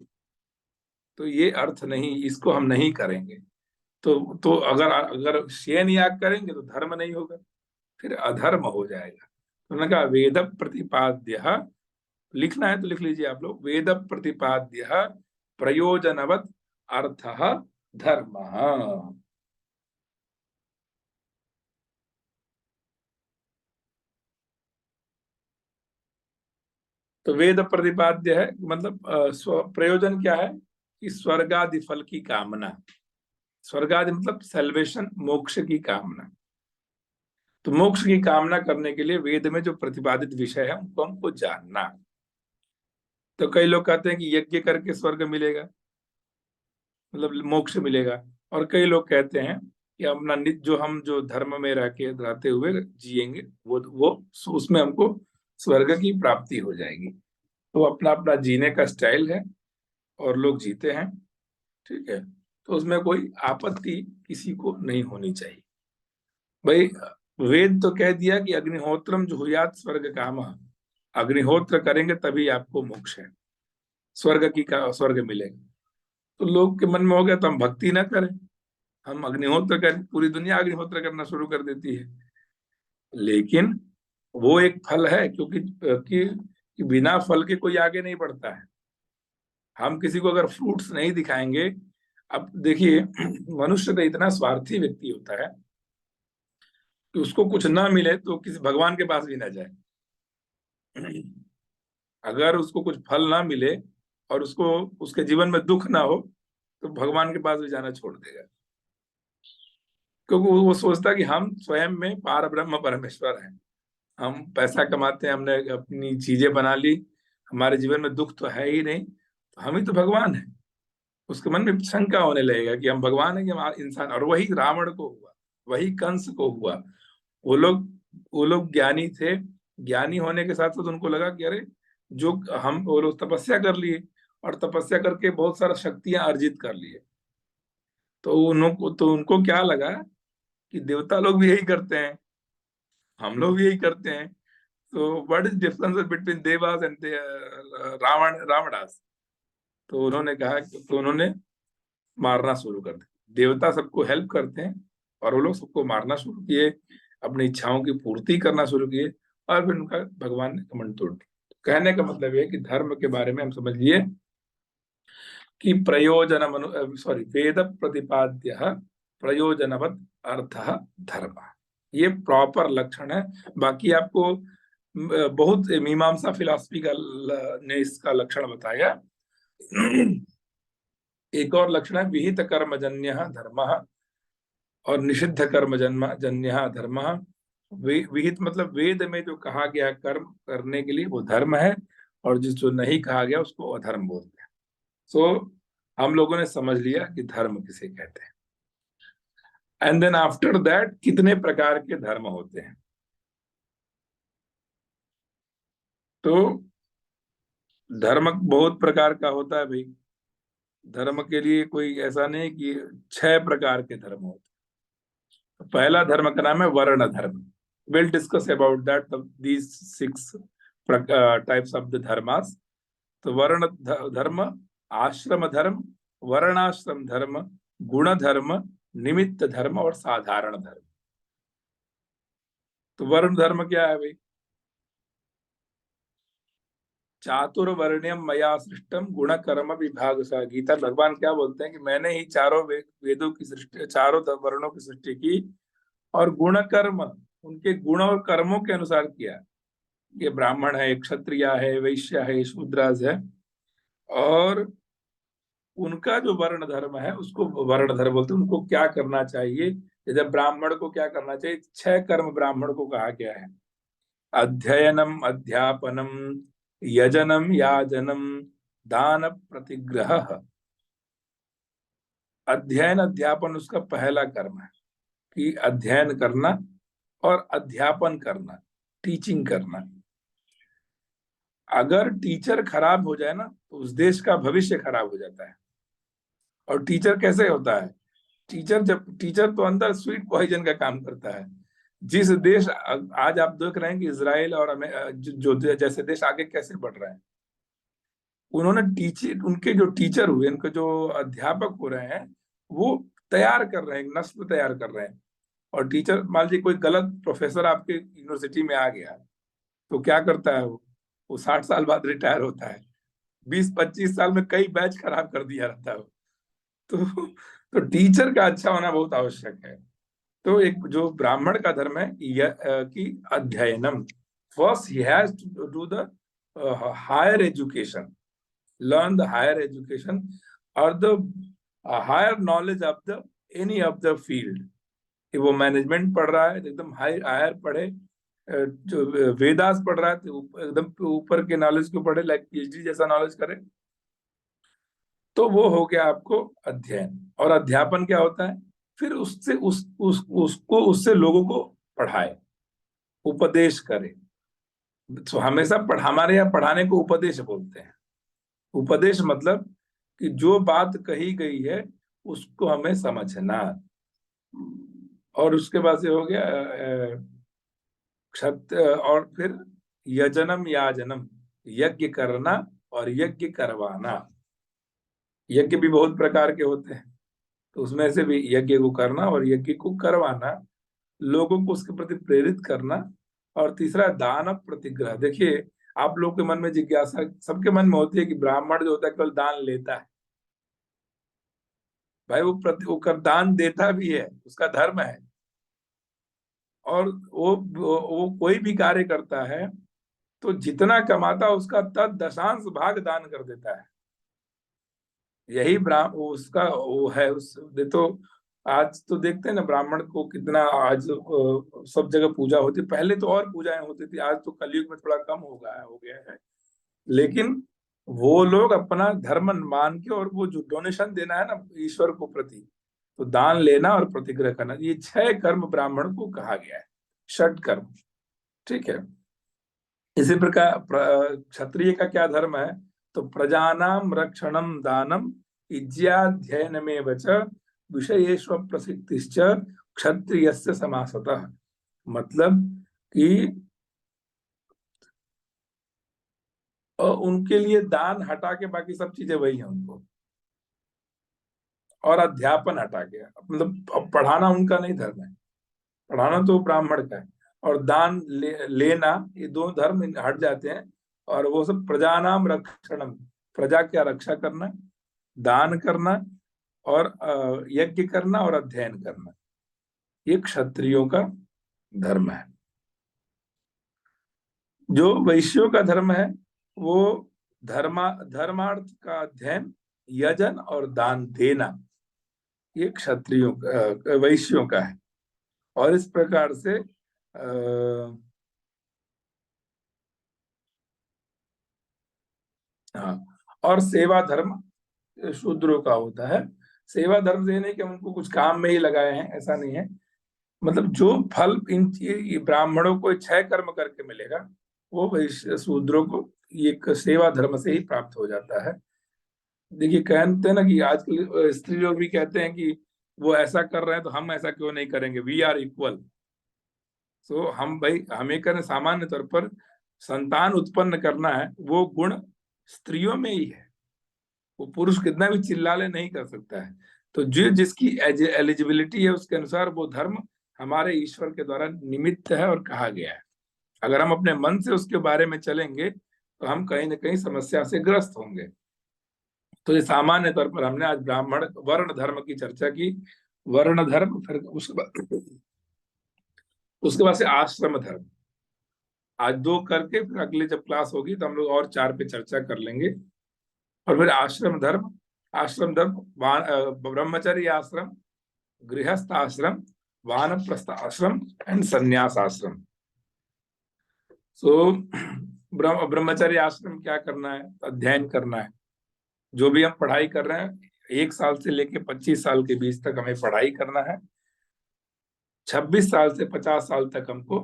तो ये अर्थ नहीं, इसको हम नहीं करेंगे। तो अगर शेन याग करेंगे तो धर्म नहीं होगा, फिर अधर्म हो जाएगा। तो उन्होंने कहा वेद प्रतिपाद्य, लिखना है तो लिख लीजिए आप लोग, वेद प्रतिपाद्य प्रयोजनवत अर्थ धर्म। तो वेद प्रतिपाद्य है मतलब प्रयोजन क्या है कि स्वर्गादि फल की कामना, स्वर्गादि मतलब सेल्वेशन, मोक्ष की कामना। तो मोक्ष की कामना करने के लिए वेद में जो प्रतिपादित विषय है उनको हमको जानना। तो कई लोग कहते हैं कि यज्ञ करके स्वर्ग मिलेगा, मतलब मोक्ष मिलेगा, और कई लोग कहते हैं कि अपना जो धर्म में रहते हुए जिएंगे वो उसमें हमको स्वर्ग की प्राप्ति हो जाएगी। तो अपना अपना जीने का स्टाइल है, और लोग जीते हैं, ठीक है, तो उसमें कोई आपत्ति किसी को नहीं होनी चाहिए। भाई वेद तो कह दिया कि अग्निहोत्रम जुहुयात स्वर्ग काम, अग्निहोत्र करेंगे तभी आपको मोक्ष है, स्वर्ग मिलेगा। तो लोग के मन में हो गया तो हम भक्ति ना करें, हम अग्निहोत्र करें, पूरी दुनिया अग्निहोत्र करना शुरू कर देती है। लेकिन वो एक फल है, क्योंकि कि बिना फल के कोई आगे नहीं बढ़ता है। हम किसी को अगर फ्रूट्स नहीं दिखाएंगे, अब देखिए मनुष्य तो इतना स्वार्थी व्यक्ति होता है कि उसको कुछ ना मिले तो किसी भगवान के पास भी ना जाए। अगर उसको कुछ फल ना मिले और उसको उसके जीवन में दुख ना हो, तो भगवान के पास भी जाना छोड़ देगा, क्योंकि वो सोचता कि हम स्वयं में पार ब्रह्म परमेश्वर हैं, हम पैसा कमाते हैं, हमने अपनी चीजें बना ली, हमारे जीवन में दुख तो है ही नहीं, तो हम ही तो भगवान हैं। उसके मन में शंका होने लगेगा कि हम भगवान हैं कि हम इंसान। और वही रावण को हुआ, वही कंस को हुआ। वो लोग ज्ञानी थे, ज्ञानी होने के साथ साथ उनको लगा कि अरे वो लोग तपस्या कर लिए, और तपस्या करके बहुत सारा शक्तियां अर्जित कर लिए। तो उनको क्या लगा कि देवता लोग भी यही करते हैं, हम लोग भी यही करते हैं, तो what is difference between devas and Ravanas. तो उन्होंने कहा, तो उन्होंने मारना शुरू कर दिया। देवता सबको हेल्प करते हैं, और वो लोग सबको मारना शुरू किए, अपनी इच्छाओं की पूर्ति करना शुरू किए, और फिर उनका भगवान ने कमंड तोड़ दिया। कहने का मतलब है कि धर्म के बारे में हम समझ लिए कि वेद प्रतिपाद्य प्रयोजनवत् अर्थ धर्म, ये प्रॉपर लक्षण है। बाकी आपको बहुत मीमांसा फिलॉसफी का ने इसका लक्षण बताया। एक और लक्षण है विहित कर्मजन्य धर्म और निषिद्ध कर्मजन्य धर्म। विहित मतलब वेद में जो कहा गया कर्म करने के लिए वो धर्म है, और जिस जो नहीं कहा गया उसको अधर्म बोलते हैं। सो हम लोगों ने समझ लिया कि धर्म किसे कहते हैं। एंड देन आफ्टर दैट कितने प्रकार के धर्म होते हैं। तो धर्म बहुत प्रकार का होता है भाई। धर्म के लिए कोई ऐसा नहीं कि 6 प्रकार के धर्म होते हैं। पहला धर्म का नाम है वर्ण धर्म। Will discuss about that these 6 types of the dharmas. तो वर्ण धर्म, आश्रम धर्म, वर्णाश्रम धर्म, गुण धर्म, निमित्त धर्म और साधारण धर्म। तो वर्ण धर्म क्या है भाई? चातुर्वर्ण्यम मया सृष्टम गुण कर्म विभाग सा। गीता भगवान क्या बोलते हैं कि मैंने ही चारों वेदों की सृष्टि, चारों वर्णों की सृष्टि की, और गुण कर्म उनके गुण और कर्मों के अनुसार किया। ये ब्राह्मण है, क्षत्रिय है, वैश्य है, शूद्रास है, और उनका जो वर्ण धर्म है उसको वर्ण धर्म बोलते हैं। उनको क्या करना चाहिए? जैसे ब्राह्मण को क्या करना चाहिए? 6 कर्म ब्राह्मण को कहा गया है। अध्ययनम, अध्यापनम, यजनम, याजनम, दान, प्रतिग्रह। अध्ययन अध्यापन उसका पहला कर्म है कि अध्ययन करना और अध्यापन करना, टीचिंग करना। अगर टीचर खराब हो जाए ना तो उस देश का भविष्य खराब हो जाता है। और टीचर कैसे होता है? टीचर तो अंदर स्वीट पॉइजन का काम करता है। जिस देश आज आप देख रहे हैं कि इजराइल और जो जैसे देश आगे कैसे बढ़ रहे हैं, उन्होंने उनके जो टीचर हुए, उनके जो अध्यापक हो रहे हैं, वो तैयार कर रहे हैं, नस्ल तैयार कर रहे हैं। और टीचर, मान लीजिए कोई गलत प्रोफेसर आपके यूनिवर्सिटी में आ गया तो क्या करता है? वो 60 साल बाद रिटायर होता है। 20-25 साल में कई बैच खराब कर दिया रहता है। तो टीचर का अच्छा होना बहुत आवश्यक है। तो एक जो ब्राह्मण का धर्म है कि अध्ययनम, first he has to do the higher education, learn the higher education और the higher knowledge of the any of the field. कि वो मैनेजमेंट पढ़ रहा है तो एकदम हायर पढ़े, जो वेदास पढ़ रहा है तो एकदम ऊपर के नॉलेज को पढ़े, लाइक पीएचडी जैसा नॉलेज करे। तो वो हो गया आपको अध्ययन। और अध्यापन क्या होता है? फिर उससे उसको उससे लोगों को पढ़ाए, उपदेश करे। तो हमेशा हमारे यहाँ पढ़ाने को उपदेश बोलते हैं। उपदेश मतलब कि जो बात कही गई है उसको हमें समझना। और उसके बाद से हो गया क्षत्र, और फिर यजनम, याजनम, यज्ञ करना और यज्ञ करवाना। यज्ञ भी बहुत प्रकार के होते हैं, तो उसमें से भी यज्ञ को करना और यज्ञ को करवाना, लोगों को उसके प्रति प्रेरित करना। और तीसरा दान प्रतिग्रह। देखिए, आप लोग के मन में जिज्ञासा सबके मन में होती है कि ब्राह्मण जो होता है केवल दान लेता है। भाई वो कर दान देता भी है, उसका धर्म है। और वो कोई भी कार्य करता है तो जितना कमाता है उसका 10 भाग दान कर देता है। यही उसका वो है। तो आज तो देखते हैं ना ब्राह्मण को कितना आज सब जगह पूजा होती है। पहले तो और पूजाएं होती थी, आज तो कलयुग में थोड़ा कम हो गया है। लेकिन वो लोग अपना धर्म मान के, और वो जो डोनेशन देना है ना ईश्वर को प्रति, तो दान लेना और प्रतिग्रह करना, ये 6 कर्म ब्राह्मण को कहा गया है, षट कर्म। ठीक है। इसी प्रकार क्षत्रिय का क्या धर्म है? तो प्रजानाम रक्षणम दानम इज्याध्ययनमेव च विषयेषु प्रसिद्धिश्च क्षत्रियस्य समासतः। मतलब कि उनके लिए दान हटा के बाकी सब चीजें वही हैं उनको। और अध्यापन हटा गया, मतलब अब पढ़ाना उनका नहीं धर्म है, पढ़ाना तो ब्राह्मण का है। और दान लेना, ये दो धर्म हट जाते हैं, और वो सब प्रजानाम रक्षणम, प्रजा क्या रक्षा करना, दान करना, और यज्ञ करना और अध्ययन करना, ये क्षत्रियों का धर्म है। जो वैश्यों का धर्म है वो धर्मार्थ का अध्ययन, यजन और दान देना, ये क्षत्रियों वैश्यों का है। और इस प्रकार से हाँ, और सेवा धर्म शूद्रों का होता है। सेवा धर्म से नहीं कि उनको कुछ काम में ही लगाए हैं, ऐसा नहीं है, मतलब जो फल इन ब्राह्मणों को 6 कर्म करके मिलेगा, वो वैश्य शूद्रों को ये सेवा धर्म से ही प्राप्त हो जाता है। देखिए, कहते हैं ना कि आजकल स्त्री लोग भी कहते हैं कि वो ऐसा कर रहे हैं तो हम ऐसा क्यों नहीं करेंगे, वी आर इक्वल। सो हम भाई, हमें करें, सामान्य तौर पर संतान उत्पन्न करना है, वो गुण स्त्रियों में ही है, वो पुरुष कितना भी चिल्ला ले नहीं कर सकता है। तो जो जिसकी एलिजिबिलिटी है उसके अनुसार वो धर्म हमारे ईश्वर के द्वारा निमित्त है और कहा गया है। अगर हम अपने मन से उसके बारे में चलेंगे तो हम कहीं ना कहीं समस्या से ग्रस्त होंगे। तो ये सामान्य तौर पर हमने आज ब्राह्मण वर्ण धर्म की चर्चा की, वर्ण धर्म, फिर उसके बाद से आश्रम धर्म। आज 2 करके फिर अगले जब क्लास होगी तो हम लोग और 4 पे चर्चा कर लेंगे। और फिर आश्रम धर्म ब्रह्मचर्य आश्रम, गृहस्थ आश्रम, वानप्रस्थ आश्रम एंड संन्यास आश्रम। सो ब्रह्मचर्य आश्रम क्या करना है, अध्ययन करना है। जो भी हम पढ़ाई कर रहे हैं 1 साल से लेके 25 साल के बीच तक हमें पढ़ाई करना है। 26 साल से 50 साल तक हमको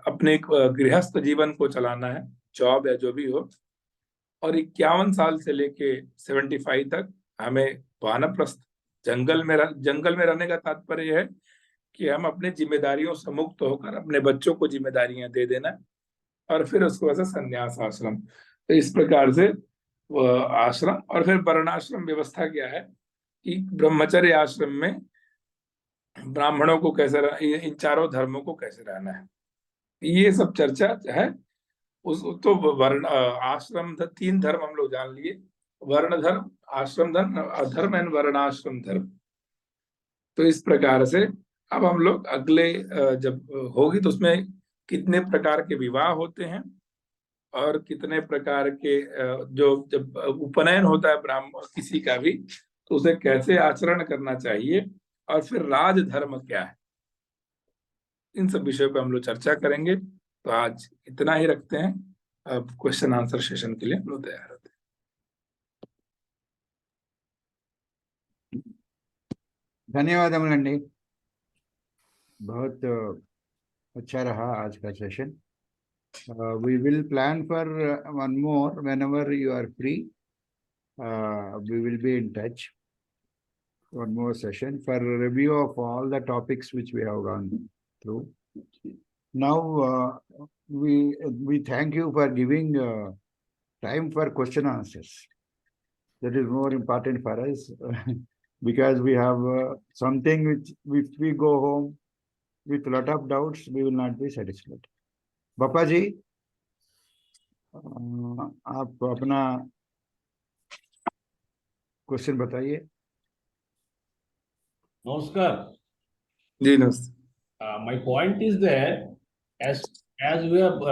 अपने गृहस्थ जीवन को चलाना है, जॉब या जो भी हो। और 51 साल से लेके 75 तक हमें वानप्रस्थ, जंगल में रहने का तात्पर्य है कि हम अपने जिम्मेदारियों से मुक्त होकर अपने बच्चों को जिम्मेदारियां दे देना, और फिर उसको वैसे संन्यास आश्रम। तो इस प्रकार से आश्रम। और फिर वर्णाश्रम व्यवस्था क्या है कि ब्रह्मचर्य आश्रम में ब्राह्मणों को कैसे इन 4 धर्मों को कैसे रहना है, ये सब चर्चा है। उस तो वर्ण आश्रम 3 धर्म हम लोग जान लिए, वर्ण धर्म, आश्रम धर्म एंड वर्णाश्रम धर्म। तो इस प्रकार से अब हम लोग अगले जब होगी तो उसमें कितने प्रकार के विवाह होते हैं और कितने प्रकार के जो जब उपनयन होता है ब्राह्मण किसी का भी, तो उसे कैसे आचरण करना चाहिए, और फिर राजधर्म क्या है, इन सब विषयों पर हम लोग चर्चा करेंगे। तो आज इतना ही रखते हैं। अब क्वेश्चन आंसर सेशन के लिए हम लोग तैयार होते हैं। ధన్యవాదములండి. बहुत अच्छा रहा आज का session. We will plan for one more whenever you are free. We will be in touch. One more session for review of all the topics which we have gone through. Now we thank you for giving time for question answers. That is more important for us because we have something which if we go home with a lot of doubts, we will not be satisfied. बापा जी, आप अपना क्वेश्चन बताइए. Namaskar. जी नमस्ते. My point is that as we have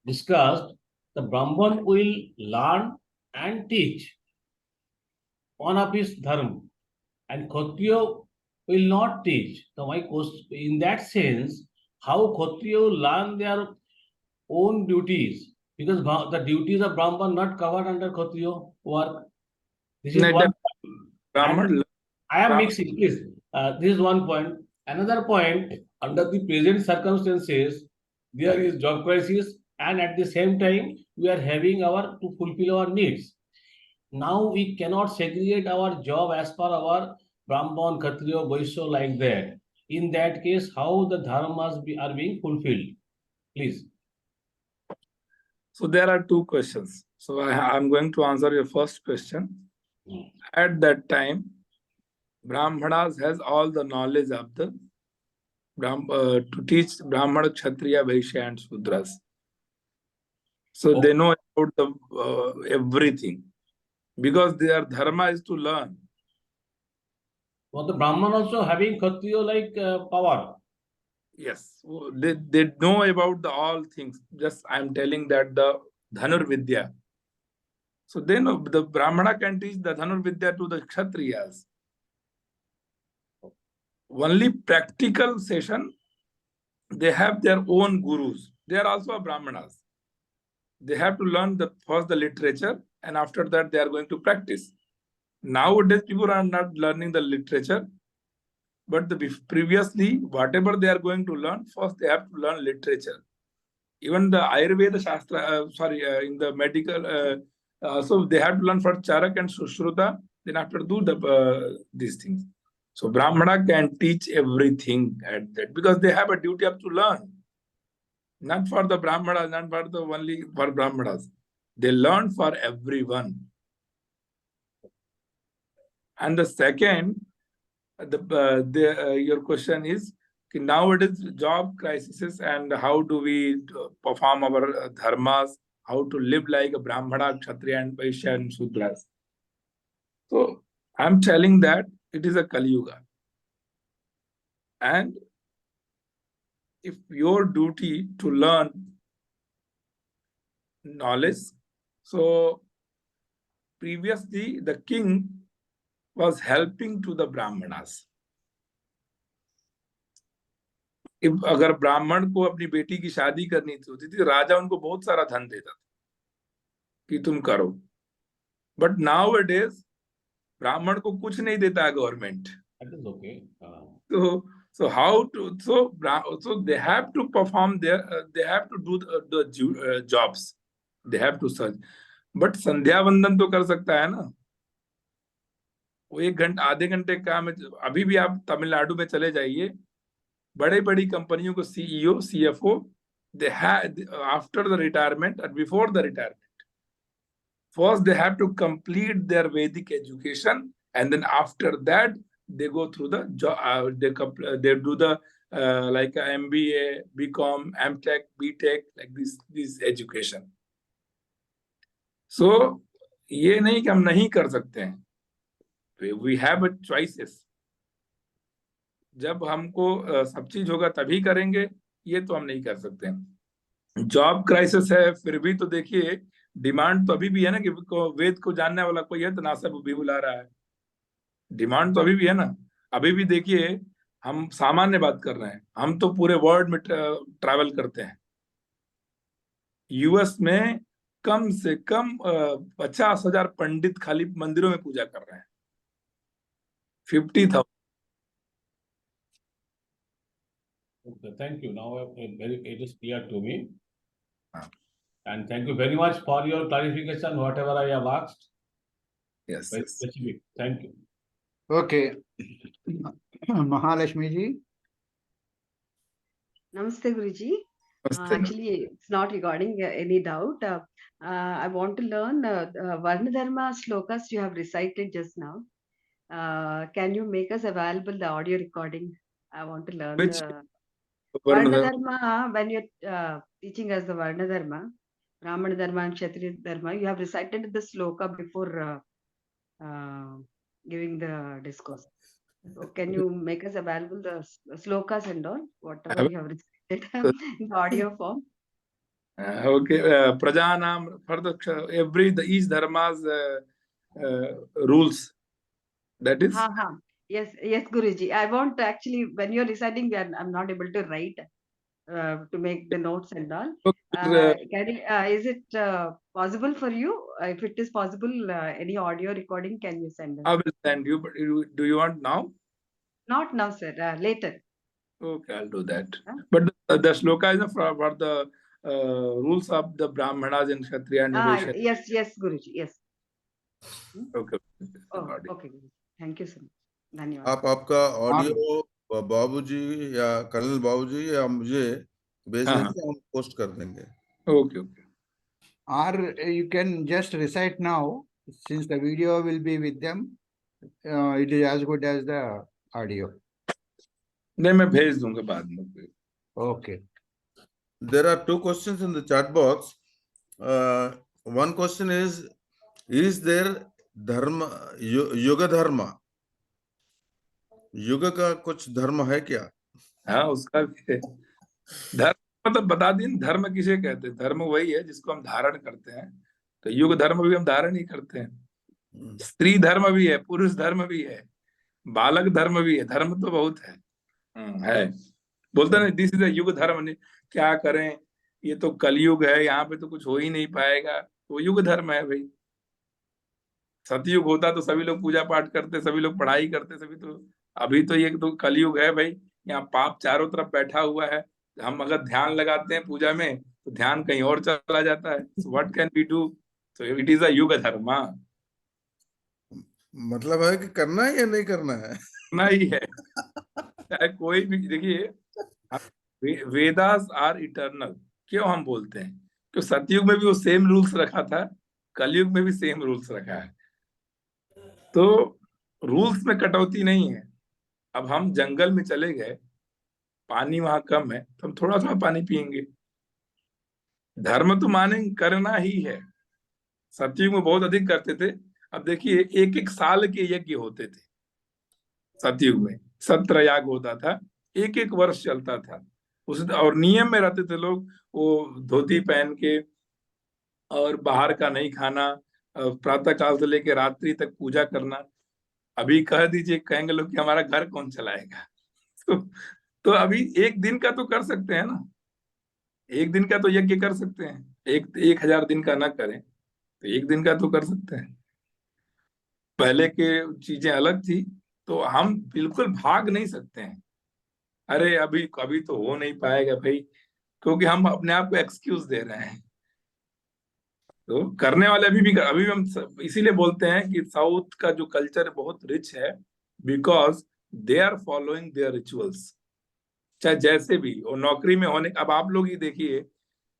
discussed, the Brahman will learn and teach one of his dharma, and Kshatriya will not teach. So my question, in that sense, how Kshatriya will learn their own duties, because the duties of Brahman not covered under Kshatriya work. This is one. ब्राह्मण I am mixing, please. This is one point. Another point, under the present circumstances, there is job crisis, and at the same time, we are having to fulfill our needs. Now we cannot segregate our job as per our Brahman, Kshatriya, Vaishya like that. In that case, how the dharmas are being fulfilled? Please. So there are two questions. So I'm going to answer your first question. Hmm. At that time, Brahmanas has all the knowledge of the to teach Brahmana, Kshatriya, Vaishya, and Sudras. So they know about the everything, because their dharma is to learn. Was the Brahman also having Kshatriya like power? Yes, they know about the all things. Just I'm telling that the Dhanur Vidya. So they know the Brahmana can teach the Dhanur Vidya to the Kshatriyas. Only practical session, they have their own gurus. They are also Brahmanas. They have to learn first the literature, and after that they are going to practice. Nowadays, people are not learning the literature, but previously, whatever they are going to learn, first they have to learn literature. Even the Ayurveda Shastra, in the medical, so they have to learn for Charak and Sushruta, then after do these things. So Brahmana can teach everything at that, because they have a duty of to learn. Not for the Brahmanas, not for the only for Brahmanas. They learn for everyone. And the second, your question is, nowadays job crisis and how do we perform our dharmas, how to live like a Brahmana, Kshatriya, and Vaishya, and Sudras. So I'm telling that it is a Kali Yuga. And if your duty to learn knowledge, so previously the king was helping to the Brahmanas. अगर ब्राह्मण को अपनी बेटी की शादी करनी होती थी, राजा उनको बहुत सारा धन देता था कि तुम करो. बट नाउ इट इज ब्राह्मण को कुछ नहीं देता है government. So how to so they have to perform they have to do the jobs. They have to search. But संध्या वंदन तो कर सकता है ना. वो 1 घंटे आधे घंटे काम है. अभी भी आप तमिलनाडु में चले जाइए, बड़ी बड़ी कंपनियों को CEO, CFO, they have after the retirement and before the retirement, first they have to complete their Vedic education, and then after that they go through the job. They do the like MBA, BCom, MTech, BTech, like this education. So ये नहीं कि हम नहीं कर सकते हैं. We have a choices. जब हमको सब चीज होगा तभी करेंगे, ये तो हम नहीं कर सकते हैं. जॉब क्राइसिस है, फिर भी तो देखिए डिमांड तो अभी भी है ना, कि वेद को जानने वाला कोई है तो नासा भी बुला रहा है. डिमांड तो अभी भी है ना. अभी भी देखिए, हम सामान्य बात कर रहे हैं, हम तो पूरे वर्ल्ड में ट्रैवल करते हैं. यूएस में कम से कम 50,000 पंडित खाली मंदिरों में पूजा कर रहे हैं. 50,000. Okay, thank you. Now it is clear to me. And thank you very much for your clarification, whatever I have asked. Yes. Very specific. Thank you. Okay. Mahalakshmi ji. Namaste, Guruji. Actually, it's not regarding any doubt. I want to learn Varna Dharma slokas you have recited just now. Can you make us available the audio recording? I want to learn Which the Varna Varna Dharma. When you're teaching us the Varna Dharma, Brahmana Dharma and Kshatriya Dharma, you have recited the sloka before giving the discourse. So can you make us available the slokas and all, whatever you have recited in the audio form? Okay, Prajanam, for each dharma's rules. That is. Yes, Guruji. I want actually, when you're reciting, I'm not able to write to make the notes and all. Is it possible for you? If it is possible, any audio recording, can you send us? I will send you, but do you want now? Not now, sir. Later. Okay, I'll do that. But the sloka is for the rules of the Brahmanas and Kshatriya and Vaishya. Yes, Guruji. Yes. Okay. Okay. Thank you, sir. धन्यवाद. आप आपका ऑडियो बाबूजी या कर्नल बाबूजी या मुझे भेज देंगे, हम पोस्ट कर देंगे. Okay. or you can just recite now, since the video will be with them. It is as good as the audio. नहीं, मैं भेज दूंगा बाद में. Okay. There are two questions in the chat box. One question is there dharma, yoga dharma? युग का कुछ धर्म है क्या? हाँ, उसका भी है. धर्म मतलब बता दिन, धर्म किसे कहते हैं? धर्म वही है जिसको हम धारण करते हैं. तो युग धर्म भी हम धारण ही करते हैं. स्त्री धर्म भी है, पुरुष धर्म भी है, बालक धर्म भी है. धर्म तो बहुत है. बोलते ना, दिस इज अ युग धर्म. ने क्या करें, ये तो कलयुग है, यहाँ पे तो कुछ हो ही नहीं पाएगा. तो युग धर्म है भाई. सतयुग होता तो सभी लोग पूजा पाठ करते, सभी लोग पढ़ाई करते, सभी तो. अभी तो ये तो कलयुग है भाई. यहाँ पाप चारों तरफ बैठा हुआ है. हम अगर ध्यान लगाते हैं पूजा में तो ध्यान कहीं और चला जाता है. What can we do? So it is a युग धर्म. मतलब है कि करना है या नहीं करना है? करना ही है. चाहे कोई भी. देखिए, वेदास आर इटर्नल. क्यों हम बोलते हैं? क्यों सतयुग में भी वो सेम रूल्स रखा था, कलयुग में भी सेम रूल्स रखा है. तो रूल्स में कटौती नहीं है. अब हम जंगल में चले गए, पानी वहां कम है, तो हम थोड़ा थोड़ा पानी पिएंगे. धर्म तो माने करना ही है. सतयुग में बहुत अधिक करते थे. अब देखिए, एक एक साल के यज्ञ होते थे सतयुग में. 17 याग होता था, एक एक वर्ष चलता था. और नियम में रहते थे लोग. वो धोती पहन के, और बाहर का नहीं खाना, प्रातः काल से लेकर रात्रि तक पूजा करना. अभी कह दीजिए, कहेंगे लोग कि हमारा घर कौन चलाएगा? तो अभी एक दिन का तो कर सकते हैं ना. एक दिन का तो यज्ञ कर सकते हैं. 1000 दिन का ना करें तो एक दिन का तो कर सकते हैं. पहले के चीजें अलग थी. तो हम बिल्कुल भाग नहीं सकते हैं. अरे अभी कभी तो हो नहीं पाएगा भाई, क्योंकि हम अपने आप को एक्सक्यूज दे रहे हैं. तो करने वाले अभी भी हम इसीलिए बोलते हैं कि साउथ का जो कल्चर बहुत रिच है, because they are following their rituals. चाहे जैसे भी. और नौकरी में होने, अब आप लोग ही देखिए,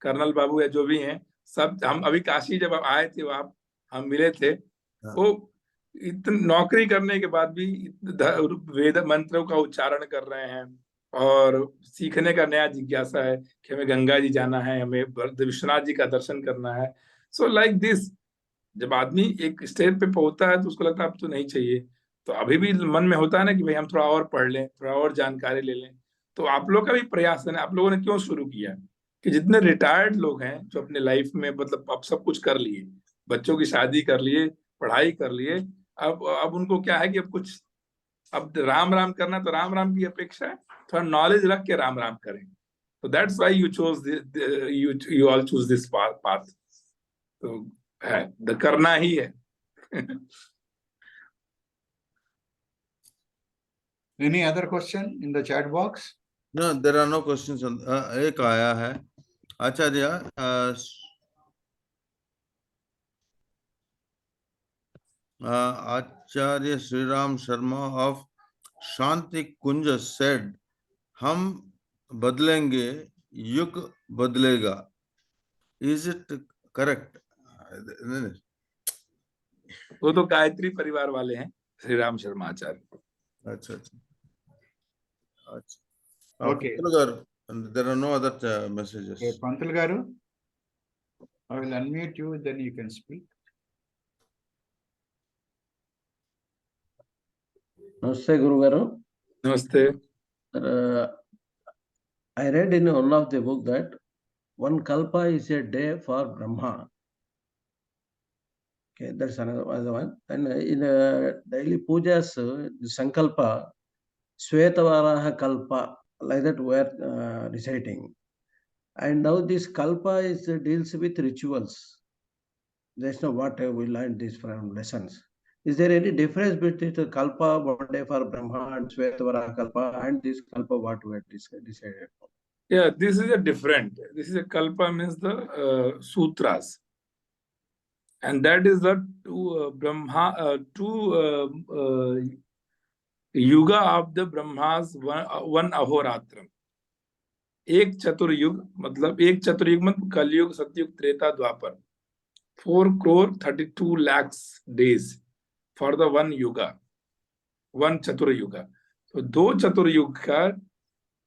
कर्नल बाबू या जो भी हैं सब. हम अभी काशी जब आए थे, वहां हम मिले थे. वो इतनी नौकरी करने के बाद भी वेद मंत्रों का उच्चारण कर रहे हैं, और सीखने का नया जिज्ञासा है कि हमें गंगा जी जाना है, हमें विश्वनाथ जी का दर्शन करना है. सो लाइक दिस, जब आदमी एक स्टेज पे पहुंचता है तो उसको लगता है अब तो नहीं चाहिए. तो अभी भी मन में होता है ना कि भाई हम थोड़ा और पढ़ लें, थोड़ा और जानकारी ले लें. तो आप लोग का भी प्रयास है ना. आप लोगों ने क्यों शुरू किया कि जितने रिटायर्ड लोग हैं जो अपने लाइफ में मतलब अब सब कुछ कर लिए, बच्चों की शादी कर लिए, पढ़ाई कर लिए, अब उनको क्या है कि अब कुछ, अब राम राम करना, तो राम राम की अपेक्षा है थोड़ा नॉलेज रख के राम राम करें. तो that's why you all choose this path. तो है, करना ही है. Any other question in the chat box? No, there are no questions. एक आया है. आचार्य, Acharya Sriram Sharma of Shanti Kunja said, हम बदलेंगे, युग बदलेगा. Is it correct? वो तो गायत्री परिवार वाले हैं, श्री राम शर्मा आचार्य. अच्छा अच्छा. Okay. There are no other messages. Okay, Pantal Garu, I will unmute you, then you can speak. Namaste, Guru Garu. नमस्ते. I read in one of the book that one kalpa is a day for Brahma. Okay, that's another one. And in daily pujas, the sankalpa, Svetavaraha kalpa, like that we are reciting. And now this kalpa deals with rituals. That's not what we learned this from lessons. Is there any difference between the kalpa, one day for Brahma, and Svetavaraha kalpa, and this kalpa what we have decided? Yeah, this is a different. This is a kalpa means the sutras, and that is the two yuga of the Brahmas, one ahoratram. एक चतुर्युग मतलब कलयुग, सतयुग, त्रेता, द्वापर. 4,32 lakhs days for the one yuga, one चतुर युगा। तो 2 चतुर युग का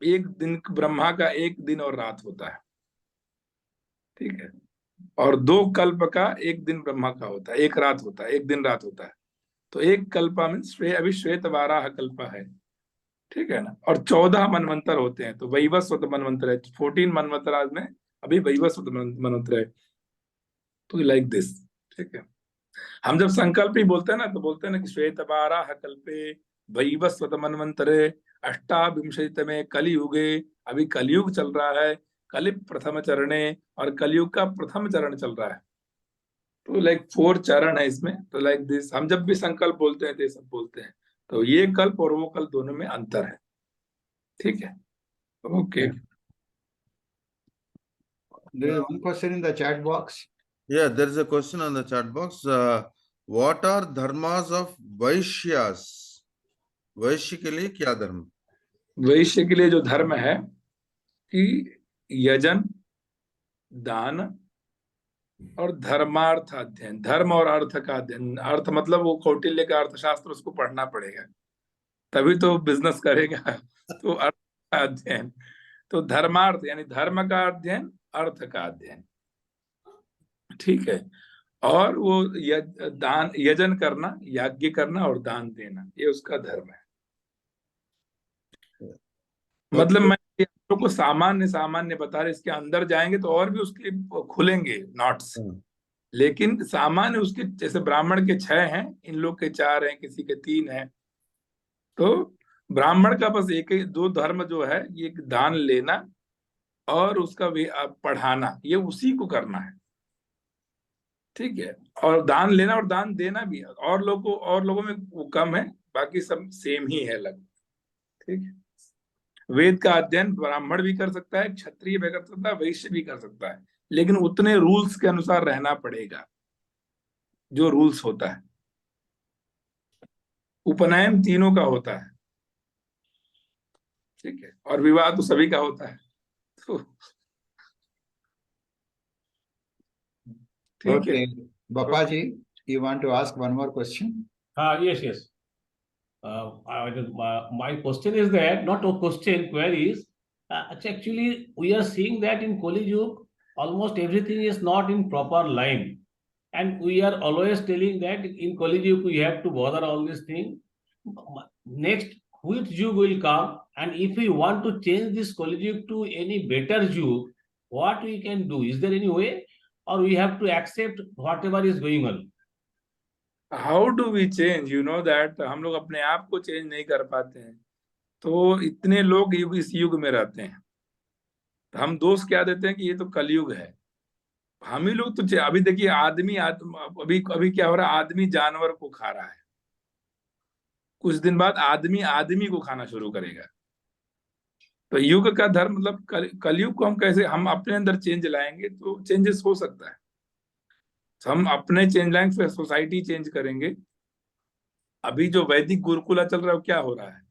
एक दिन, ब्रह्मा का एक दिन और रात होता है, ठीक है, और 2 कल्प का एक दिन ब्रह्मा का होता है, एक रात होता है, एक दिन रात होता है। तो एक कल्पा में अभी श्वेत वाराह कल्पा है, ठीक है ना, और 14 मनवंतर होते हैं। तो वैवस्वत मनवंतर है, 14 मनवंतर में अभी वैवस्वत मनवंतर है। तो लाइक दिस, ठीक है। हम जब संकल्प ही बोलते हैं ना, तो बोलते हैं ना कि श्वेत वाराह कल्पे वैवस्वत मनवंतरे अष्टाविंशतितमे कलियुगे। अभी कलयुग चल रहा है, कलि प्रथम चरणे, और कलयुग का प्रथम चरण चल रहा है। तो लाइक 4 चरण है इसमें। तो लाइक दिस, हम जब भी संकल्प बोलते हैं तो ये सब बोलते हैं। तो ये कल्प और वो कल्प दोनों में अंतर है, ठीक है, okay. There is one question in the chat box. Yeah, there is a question on the chat box. What are dharmas of Vaishyas? वैश्य के लिए क्या धर्म? वैश्य के लिए जो धर्म है कि यजन, दान और धर्मार्थ अध्ययन, धर्म और अर्थ का अध्ययन। अर्थ मतलब वो कौटिल्य का अर्थशास्त्र उसको पढ़ना पड़ेगा, तभी तो बिजनेस करेगा। तो अर्थ का अध्ययन, तो धर्मार्थ यानी धर्म का अध्ययन, अर्थ का अध्ययन, ठीक है। और वो दान, यजन करना, याज्ञ करना और दान देना, ये उसका धर्म है। मतलब मैं आप लोग को सामान्य सामान्य बता रहे, इसके अंदर जाएंगे तो और भी उसके खुलेंगे नॉट्स, लेकिन सामान्य उसके, जैसे ब्राह्मण के 6 हैं, इन लोग के 4 हैं, किसी के 3 हैं। तो ब्राह्मण का बस एक ही 2 धर्म जो है, ये दान लेना और उसका पढ़ाना, ये उसी को करना है, ठीक है। और दान लेना और दान देना भी, और लोगों में वो कम है, बाकी सब सेम ही है लगभग, ठीक है। वेद का अध्ययन ब्राह्मण भी कर सकता है, क्षत्रिय भी कर सकता है, वैश्य भी कर सकता है, लेकिन उतने रूल्स के अनुसार रहना पड़ेगा जो रूल्स होता है। उपनयन तीनों का होता है, ठीक है, और विवाह तो सभी का होता है। तो ठीक है। Okay, Bapaji, you want to ask one more question? Yes. My question is that, not a question, queries. Actually, we are seeing that in Kali Yuga, almost everything is not in proper line. And we are always telling that in Kali Yuga, we have to bother all these things. Next, which Yuga will come? And if we want to change this Kali Yuga to any better Yuga, what we can do? Is there any way? Or we have to accept whatever is going on? How do we change, you know that हम लोग अपने आप को चेंज नहीं कर पाते हैं। तो इतने लोग इस युग में रहते हैं, तो हम दोष क्या देते हैं कि ये तो कलयुग है। हम ही लोग तो, अभी देखिए अभी क्या हो रहा है, आदमी जानवर को खा रहा है, कुछ दिन बाद आदमी को खाना शुरू करेगा। तो युग का धर्म मतलब कलयुग को हम अपने अंदर चेंज लाएंगे तो चेंजेस हो सकता है। हम अपने चेंज लाएंगे, फिर सोसाइटी चेंज करेंगे। अभी जो वैदिक गुरुकुला चल रहा है, वो क्या हो रहा है,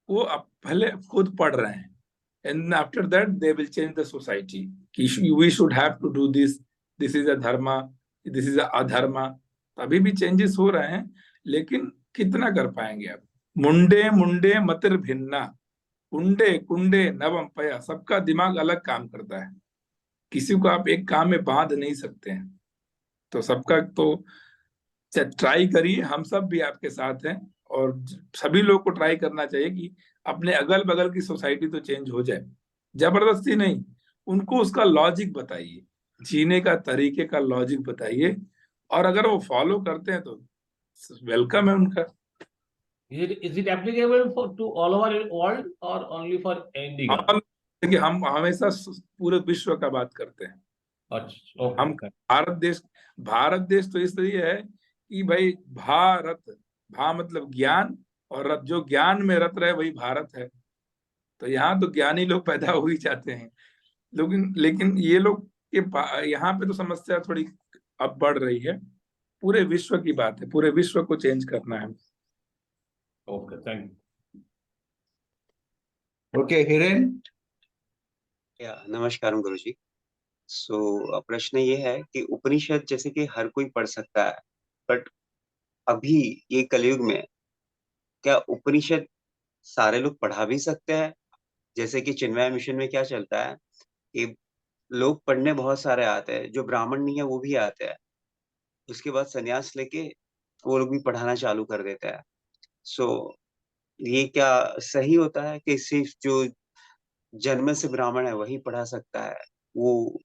वो पहले खुद पढ़ रहे हैं, and after that they will change the society कि we should have to do this, this is a dharma, this is अ अधर्म। अभी भी चेंजेस हो रहे हैं, लेकिन कितना कर पाएंगे आप। मुंडे मुंडे मतिर भिन्ना, कुंडे कुंडे नवम पया, सबका दिमाग अलग काम करता है, किसी को आप एक काम में बांध नहीं सकते हैं। तो सबका तो ट्राई करिए, हम सब भी आपके साथ हैं, और सभी लोग को ट्राई करना चाहिए कि अपने अगल बगल की सोसाइटी तो चेंज हो जाए, जबरदस्ती नहीं, उनको उसका लॉजिक बताइए, जीने का तरीके का लॉजिक बताइए, और अगर वो फॉलो करते हैं तो वेलकम है उनका। Is it applicable to all over the world or only for India? देखिए, हम हमेशा पूरे विश्व का बात करते हैं। अच्छा, हम भारत देश तो इसलिए है कि भाई भा मतलब ज्ञान, और रत, जो ज्ञान में रत रहे वही भारत है। तो यहाँ तो ज्ञानी लोग पैदा हो ही जाते हैं, लेकिन ये लोग के यहाँ पे तो समस्या थोड़ी अब बढ़ रही है। पूरे विश्व की बात है, पूरे विश्व को चेंज करना है। okay, thank you. Okay, Hiren, Yeah, Namaskaram Guruji. सो प्रश्न ये है कि उपनिषद जैसे कि हर कोई पढ़ सकता है, बट अभी ये कलयुग में क्या उपनिषद सारे लोग पढ़ा भी सकते हैं? जैसे कि चिन्मय मिशन में क्या चलता है कि लोग पढ़ने बहुत सारे आते हैं, जो ब्राह्मण नहीं है वो भी आते हैं, उसके बाद संन्यास लेके वो लोग भी पढ़ाना चालू कर देते हैं। सो ये क्या सही होता है कि सिर्फ जो जन्म से ब्राह्मण है वही पढ़ा सकता है? वो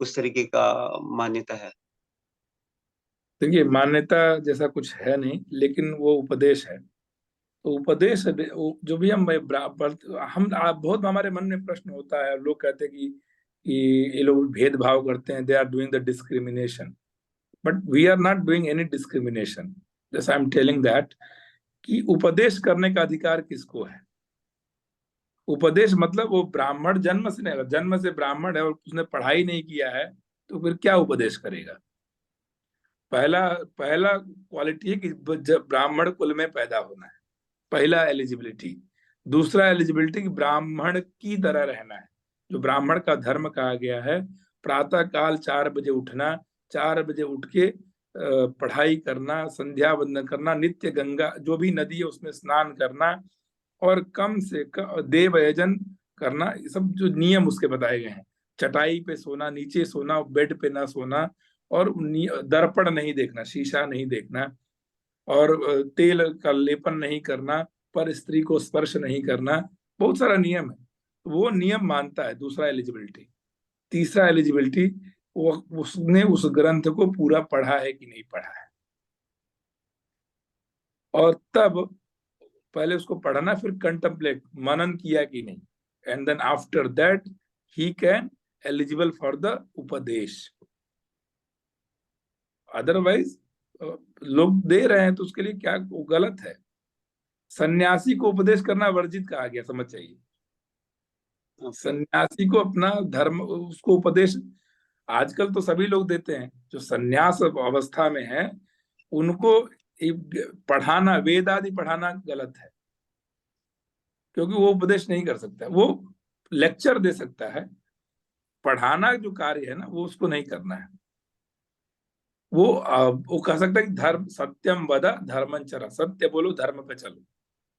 उस तरीके का मान्यता है? देखिए, मान्यता जैसा कुछ है नहीं, लेकिन वो उपदेश है। तो उपदेश जो भी हम बहुत हमारे मन में प्रश्न होता है, लोग कहते हैं कि ये लोग भेदभाव करते हैं, they are doing the discrimination, but we are not doing any discrimination. जैसे आई एम टेलिंग दैट कि उपदेश करने का अधिकार किसको है? उपदेश मतलब वो ब्राह्मण जन्म से नहीं, जन्म से ब्राह्मण है और उसने पढ़ाई नहीं किया है तो फिर क्या उपदेश करेगा? पहला पहला क्वालिटी है कि जब ब्राह्मण कुल में पैदा होना है, पहला एलिजिबिलिटी। दूसरा एलिजिबिलिटी कि ब्राह्मण की तरह रहना है, जो ब्राह्मण का धर्म कहा गया है, प्रातः काल 4 बजे उठना, 4 बजे उठ के पढ़ाई करना, संध्या वंदन करना, नित्य गंगा जो भी नदी है उसमें स्नान करना, और कम से कम देव यजन करना, ये सब जो नियम उसके बताए गए हैं। चटाई पे सोना, नीचे सोना, बेड पे ना सोना, और दर्पण नहीं देखना, शीशा नहीं देखना, और तेल का लेपन नहीं करना, पर स्त्री को स्पर्श नहीं करना, बहुत सारा नियम है। वो नियम मानता है। दूसरा एलिजिबिलिटी। तीसरा एलिजिबिलिटी, वो उसने उस ग्रंथ को पूरा पढ़ा है कि नहीं पढ़ा है, और तब पहले उसको पढ़ना, फिर कंटेम्पलेट, मनन किया कि नहीं, and then after that he can eligible for the उपदेश। अदरवाइज लोग दे रहे हैं तो उसके लिए क्या, वो गलत है। सन्यासी को उपदेश करना वर्जित कहा गया, समझ चाहिए। सन्यासी को अपना धर्म, उसको उपदेश आजकल तो सभी लोग देते हैं, जो सन्यास अवस्था में है उनको पढ़ाना, वेद आदि पढ़ाना गलत है, क्योंकि वो उपदेश नहीं कर सकता। वो लेक्चर दे सकता है, पढ़ाना जो कार्य है ना वो उसको नहीं करना है। वो कह सकता है कि धर्म सत्यम वद धर्मं चर, सत्य बोलो, धर्म पे चलो,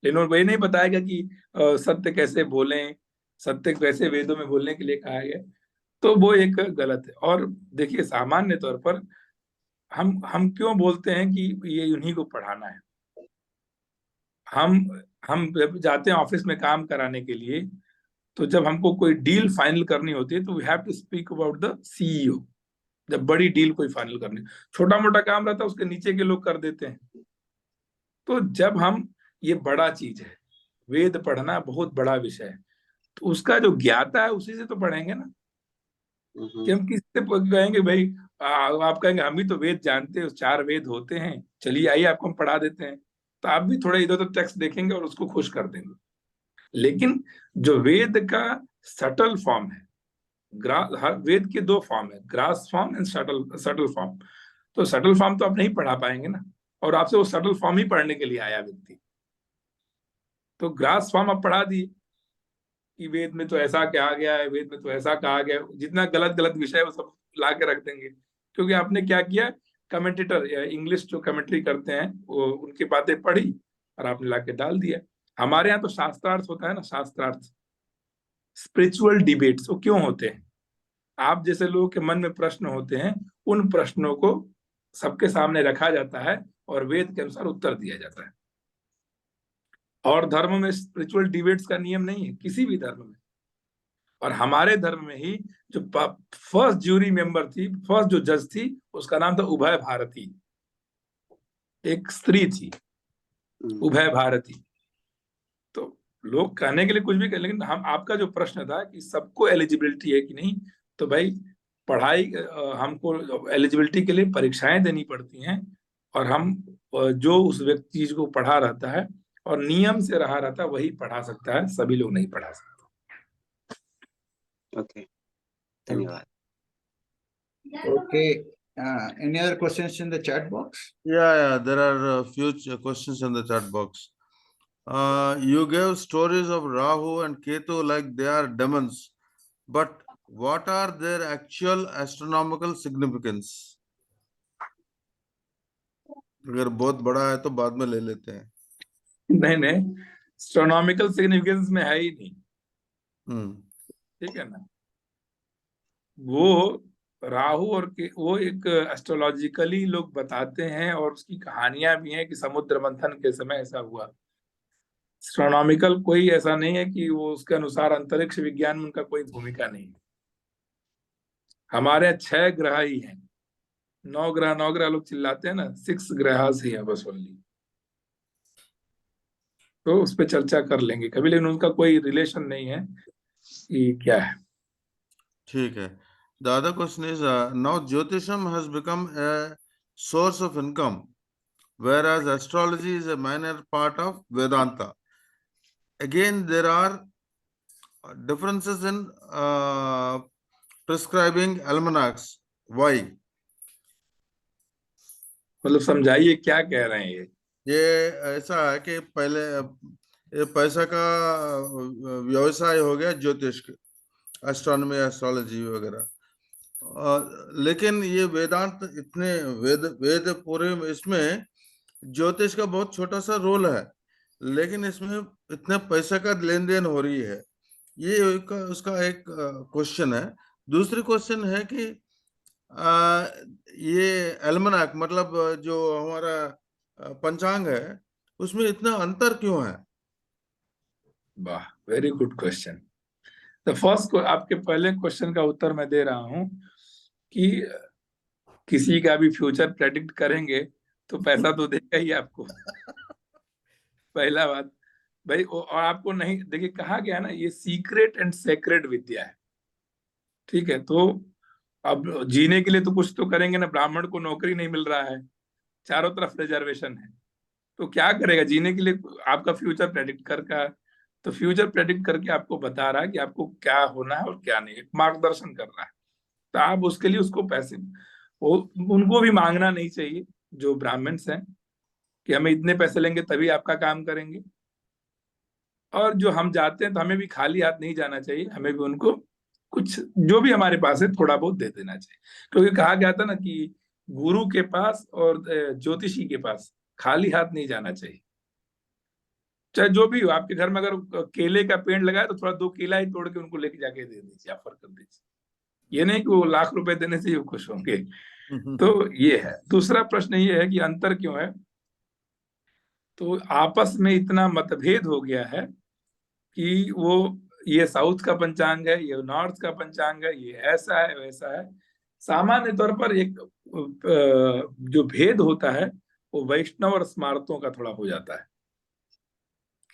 लेकिन वही नहीं बताएगा कि सत्य कैसे बोलें, सत्य कैसे वेदों में बोलने के लिए कहा गया। तो वो एक गलत है। और देखिए, सामान्य तौर पर हम क्यों बोलते हैं कि ये उन्हीं को पढ़ाना है? हम जब जाते हैं ऑफिस में काम कराने के लिए, तो जब हमको कोई डील फाइनल करनी होती है तो we have to speak about the CEO. जब बड़ी डील कोई फाइनल करनी, छोटा मोटा काम रहता है उसके नीचे के लोग कर देते हैं। तो जब हम, ये बड़ा चीज है, वेद पढ़ना बहुत बड़ा विषय है, तो उसका जो ज्ञाता है उसी से तो पढ़ेंगे ना। कि हम किससे कहेंगे भाई, आप कहेंगे हम भी तो वेद जानते हैं, 4 वेद होते हैं, चलिए आइए आपको हम पढ़ा देते हैं, तो आप भी थोड़ा इधर उधर टेक्स्ट देखेंगे और उसको खुश कर देंगे। लेकिन जो वेद का सटल फॉर्म है, वेद के 2 फॉर्म है, grass form and subtle form. तो सटल फॉर्म तो आप नहीं पढ़ा पाएंगे ना, और आपसे वो सटल फॉर्म ही पढ़ने के लिए आया व्यक्ति। तो ग्रास फॉर्म आप पढ़ा दिए कि वेद में तो ऐसा कहा गया है, वेद में तो ऐसा कहा गया है, जितना गलत गलत विषय है वो सब ला के रख देंगे, क्योंकि आपने क्या किया, कमेंटेटर या इंग्लिश जो कमेंट्री करते हैं वो उनकी बातें पढ़ी और आपने ला के डाल दिया। हमारे यहाँ तो शास्त्रार्थ होता है ना, शास्त्रार्थ, स्पिरिचुअल डिबेट्स। वो क्यों होते हैं? आप जैसे लोगों के मन में प्रश्न होते हैं, उन प्रश्नों को सबके सामने रखा जाता है और वेद के अनुसार उत्तर दिया जाता है। और धर्म में स्पिरिचुअल डिबेट्स का नियम नहीं है, किसी भी धर्म में। और हमारे धर्म में ही जो फर्स्ट ज्यूरी मेंबर थी, फर्स्ट जो जज थी, उसका नाम था उभय भारती। एक स्त्री थी, उभय भारती। तो लोग कहने के लिए कुछ भी कहें, लेकिन हम, आपका जो प्रश्न था कि सबको एलिजिबिलिटी है कि नहीं, तो भाई पढ़ाई, हमको एलिजिबिलिटी के लिए परीक्षाएं देनी पड़ती हैं, और हम जो उस व्यक्ति चीज को पढ़ा रहता है और नियम से रहा रहता है वही पढ़ा सकता है, सभी लोग नहीं पढ़ा सकते। ओके, धन्यवाद। Okay, any other questions in the chat box? Yeah, there are a few questions in the chat box. You gave stories of Rahu and Ketu like they are demons, but what are their actual astronomical significance? अगर बहुत बड़ा है तो बाद में ले लेते हैं। नहीं नहीं, एस्ट्रोनॉमिकल सिग्निफिकेंस में है ही नहीं, ठीक है ना। वो राहु और वो एक एस्ट्रोलॉजिकली लोग बताते हैं और उसकी कहानियां भी हैं कि समुद्र मंथन के समय ऐसा हुआ। एस्ट्रोनॉमिकल कोई ऐसा नहीं है कि वो उसके अनुसार अंतरिक्ष विज्ञान में उनका कोई भूमिका नहीं है। हमारे 6 ग्रह ही हैं, 9 ग्रह लोग चिल्लाते हैं ना, 6 ग्रह ही है बस ओनली। तो उस पर चर्चा कर लेंगे कभी, लेकिन उनका कोई रिलेशन नहीं है कि क्या है। ठीक है। The other question is, now Jyotisham has become a source of income, whereas astrology is a minor part of Vedanta. Again, there are differences in prescribing almanacs. Why? मतलब समझाइए क्या कह रहे हैं ये ऐसा है कि पहले ये पैसा का व्यवसाय हो गया ज्योतिष, एस्ट्रोनॉमी, एस्ट्रोलॉजी वगैरह, लेकिन ये वेदांत इतने वेद पूरे इसमें ज्योतिष का बहुत छोटा सा रोल है, लेकिन इसमें इतने पैसे का लेन देन हो रही है। ये उसका एक क्वेश्चन है। दूसरी क्वेश्चन है कि ये एल्मनाक मतलब जो हमारा पंचांग है उसमें इतना अंतर क्यों है? वाह, very good question. The first, आपके पहले क्वेश्चन का उत्तर मैं दे रहा हूं कि किसी का भी फ्यूचर प्रेडिक्ट करेंगे तो पैसा तो देगा ही आपको। पहला बात भाई, और आपको नहीं, देखिए कहा गया ना, ये सीक्रेट एंड सेक्रेट विद्या है, ठीक है। तो अब जीने के लिए तो कुछ तो करेंगे ना, ब्राह्मण को नौकरी नहीं मिल रहा है, चारों तरफ रिजर्वेशन है, तो क्या करेगा जीने के लिए? आपका फ्यूचर प्रेडिक्ट करके, तो फ्यूचर प्रेडिक्ट करके आपको बता रहा है कि आपको क्या होना है और क्या नहीं, मार्गदर्शन कर रहा है। तो आप उसके लिए उसको पैसे, उनको भी मांगना नहीं चाहिए जो ब्राह्मण्स हैं कि हमें इतने पैसे लेंगे तभी आपका काम करेंगे। और जो हम जाते हैं तो हमें भी खाली हाथ नहीं जाना चाहिए, हमें भी उनको कुछ जो भी हमारे पास है थोड़ा बहुत दे देना चाहिए। क्योंकि कहा गया था ना कि गुरु के पास और ज्योतिषी के पास खाली हाथ नहीं जाना चाहिए। चाहे जो भी हो, आपके घर में अगर केले का पेड़ लगा है तो थोड़ा 2 केला ही तोड़ के उनको लेके जाके दे दीजिए, ऑफर कर दीजिए। ये नहीं कि वो लाख रुपए देने से ही वो खुश होंगे। तो ये है। दूसरा प्रश्न ये है कि अंतर क्यों है, तो आपस में इतना मतभेद हो गया है कि वो ये साउथ का पंचांग है, ये नॉर्थ का पंचांग है, ये ऐसा है वैसा है। सामान्य तौर पर एक जो भेद होता है वो वैष्णव और स्मार्तों का थोड़ा हो जाता है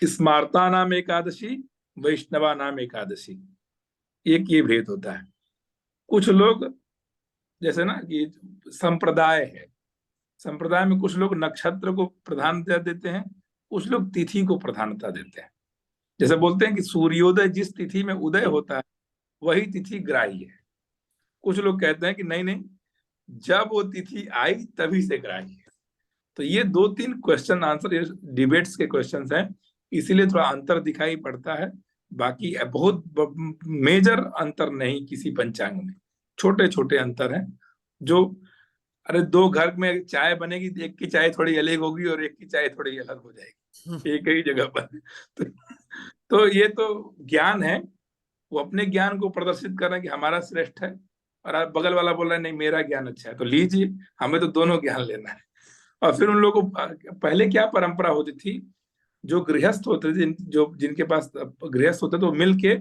कि स्मार्ता नाम एकादशी, वैष्णवा नाम एकादशी, एक ये भेद होता है। कुछ लोग जैसे ना कि संप्रदाय है, संप्रदाय में कुछ लोग नक्षत्र को प्रधानता देते हैं, कुछ लोग तिथि को प्रधानता देते हैं। जैसे बोलते हैं कि सूर्योदय जिस तिथि में उदय होता है वही तिथि ग्राही है। कुछ लोग कहते हैं कि नहीं नहीं, जब वो तिथि आई तभी से ग्राही है। तो ये 2-3 क्वेश्चन आंसर डिबेट्स के क्वेश्चंस हैं, इसीलिए थोड़ा अंतर दिखाई पड़ता है। बाकी बहुत मेजर अंतर नहीं किसी पंचांग में, छोटे छोटे अंतर हैं। जो अरे 2 घर में चाय बनेगी, एक की चाय थोड़ी अलग होगी और एक की चाय थोड़ी अलग हो जाएगी एक ही जगह पर। तो ये तो ज्ञान है, वो अपने ज्ञान को प्रदर्शित कर रहे हैं कि हमारा श्रेष्ठ है, और आप बगल वाला बोल रहा है नहीं मेरा ज्ञान अच्छा है, तो लीजिए, हमें तो दोनों ज्ञान लेना है। और फिर उन लोगों को पहले क्या परंपरा होती थी, जो गृहस्थ होते थे, जो जिनके पास गृहस्थ होते थे, वो मिलके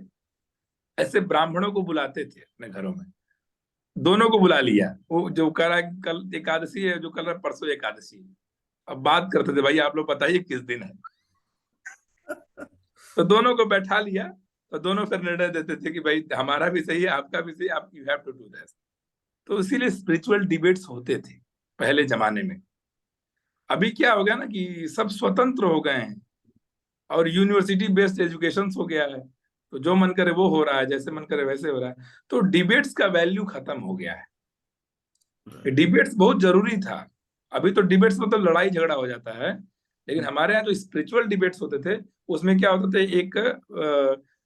ऐसे ब्राह्मणों को बुलाते थे अपने घरों में, दोनों को बुला लिया। वो जो कह रहा है कल एकादशी है, जो कल रहा परसों एकादशी है, अब बात करते थे भाई आप लोग बताइए किस दिन है। तो दोनों को बैठा लिया, तो दोनों फिर निर्णय देते थे कि भाई हमारा भी सही है, आपका भी सही, आप you have to do this. तो इसीलिए स्पिरिचुअल डिबेट्स होते थे पहले जमाने में। अभी क्या हो गया ना कि सब स्वतंत्र हो गए हैं और यूनिवर्सिटी बेस्ड एजुकेशन हो गया है, तो जो मन करे वो हो रहा है, जैसे मन करे वैसे हो रहा है। तो डिबेट्स का वैल्यू खत्म हो गया है। डिबेट्स बहुत जरूरी था। अभी तो डिबेट्स में तो लड़ाई झगड़ा हो जाता है, लेकिन हमारे यहाँ जो स्पिरिचुअल डिबेट्स होते थे उसमें क्या होता था, एक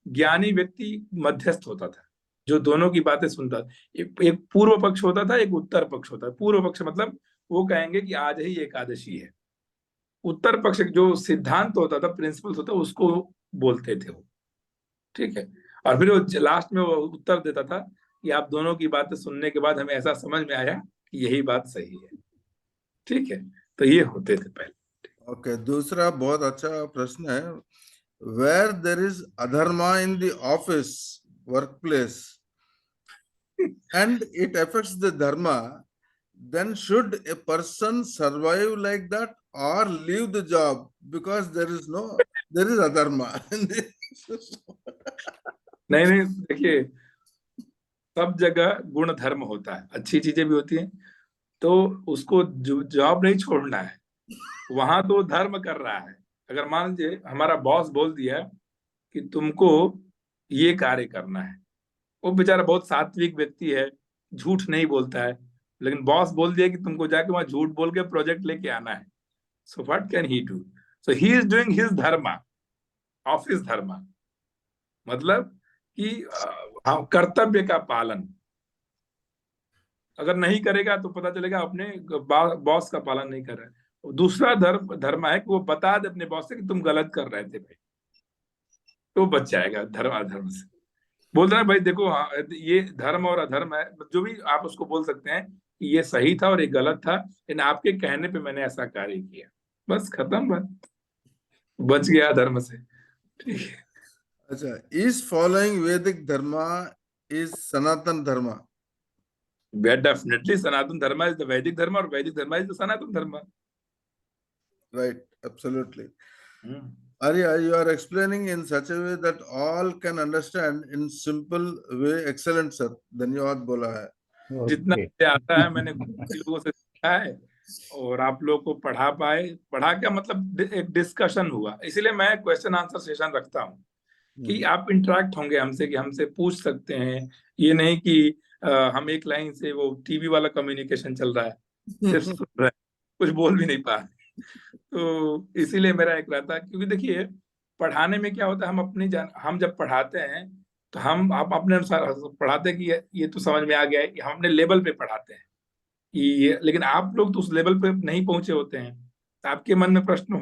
ज्ञानी व्यक्ति मध्यस्थ होता था जो दोनों की बातें सुनता था। एक पूर्व पक्ष होता था, एक उत्तर पक्ष होता था। पूर्व पक्ष मतलब वो कहेंगे कि आज ही एकादशी है। उत्तर पक्ष जो सिद्धांत होता था, प्रिंसिपल्स होता, उसको बोलते थे वो, ठीक है। और फिर वो लास्ट में वो उत्तर देता था कि आप दोनों की बातें सुनने के बाद हमें ऐसा समझ में आया कि यही बात सही है, ठीक है। तो ये होते थे पहले। ओके, दूसरा बहुत अच्छा प्रश्न है, वेयर देर इज अधर्मा in the office work place and it affects the dharma, then should a person survive like that or leave the job because there is adharma in the नहीं नहीं, देखिए सब जगह गुण धर्म होता है, अच्छी चीजें भी होती हैं, तो उसको जॉब नहीं छोड़ना है, वहां तो धर्म कर रहा है। अगर मान लीजिए हमारा बॉस बोल दिया कि तुमको ये कार्य करना है, वो बेचारा बहुत सात्विक व्यक्ति है, झूठ नहीं बोलता है, लेकिन बॉस बोल दिया कि तुमको जाके वहां झूठ बोल के प्रोजेक्ट लेके आना है, so what can he do? So he is doing his dharma, office dharma, मतलब कि कर्तव्य का पालन। अगर नहीं करेगा तो पता चलेगा अपने बॉस का पालन नहीं कर रहा है। दूसरा धर्म है कि वो बता दे अपने बॉस से कि तुम गलत कर रहे थे भाई, तो बच जाएगा धर्म से। बोल रहे हैं भाई देखो, ये धर्म और अधर्म है, जो भी आप उसको बोल सकते हैं कि ये सही था और ये गलत था, लेकिन आपके कहने पे मैंने ऐसा कार्य किया, बस खत्म बात, बच गया धर्म से, ठीक है। अच्छा, is following Vedic dharma is Sanatan dharma? Definitely Sanatana Dharma is the Vedic Dharma, or Vedic Dharma is the Sanatana Dharma. Right, absolutely. Hmm. Arya, you are explaining in such a way that all can understand in simple way. Excellent, sir. धन्यवाद बोला है। जितना Okay. मुझे आता है मैंने लोगों से सीखा है, और आप लोग को पढ़ा पाए, पढ़ा क्या मतलब एक डिस्कशन हुआ, इसीलिए मैं क्वेश्चन आंसर सेशन रखता हूँ कि आप इंटरेक्ट होंगे हमसे, कि हमसे पूछ सकते हैं। ये नहीं कि हम एक लाइन से, वो टीवी वाला कम्युनिकेशन चल रहा है, सिर्फ सुन रहे हैं, कुछ बोल भी नहीं पा रहे। तो इसीलिए मेरा एक रहता है, क्योंकि देखिए पढ़ाने में क्या होता है, हम जब पढ़ाते हैं तो आप अपने अनुसार पढ़ाते हैं कि ये तो समझ में आ गया है, हम अपने लेवल पे पढ़ाते हैं कि लेकिन आप लोग तो उस लेवल पे नहीं पहुंचे होते हैं, तो आपके मन में प्रश्न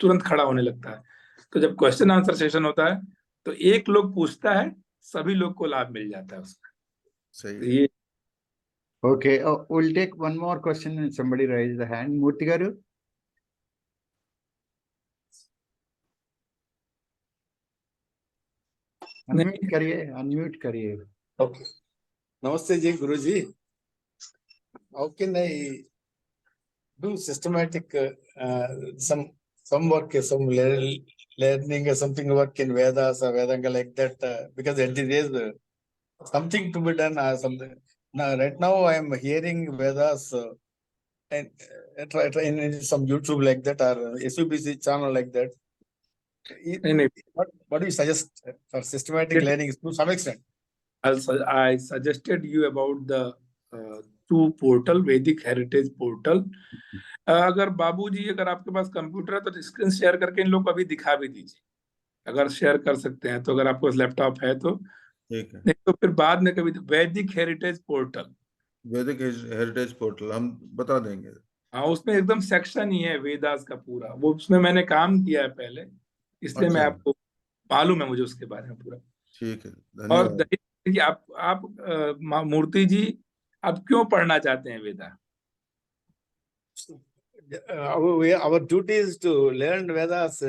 तुरंत खड़ा होने लगता है। तो जब क्वेश्चन आंसर सेशन होता है तो एक लोग पूछता है, सभी लोग को लाभ मिल जाता है उसका। सही। ये Okay, we'll take one more question and somebody raise the hand. Murthy garu. Unmute करिए. Okay. Namaste ji, Guru ji. How can I do systematic some work, some learning or something work in Vedas or Vedanga like that? Because it is something to be done or something. Now, right now I am hearing Vedas and in some YouTube like that or SUBC channel like that. नहीं, What do you suggest for systematic learning to some extent? I suggested you about the two portal, Vedic Heritage Portal. अगर बाबूजी, अगर आपके पास कंप्यूटर है तो स्क्रीन शेयर करके इन लोग को अभी दिखा भी दीजिए, अगर शेयर कर सकते हैं तो, अगर आपके पास लैपटॉप है तो। ठीक है। नहीं तो फिर बाद में कभी, वैदिक हेरिटेज पोर्टल, वैदिक हेरिटेज पोर्टल हम बता देंगे। हाँ, उसमें एकदम सेक्शन ही है वेदास का पूरा, वो उसमें मैंने काम किया है पहले, इसलिए मैं आपको मालूम है मुझे उसके बारे में पूरा। ठीक है, और धन्यवाद। देखिए आप मूर्ति जी, आप क्यों पढ़ना चाहते हैं वेदा? Our duty is to learn Vedas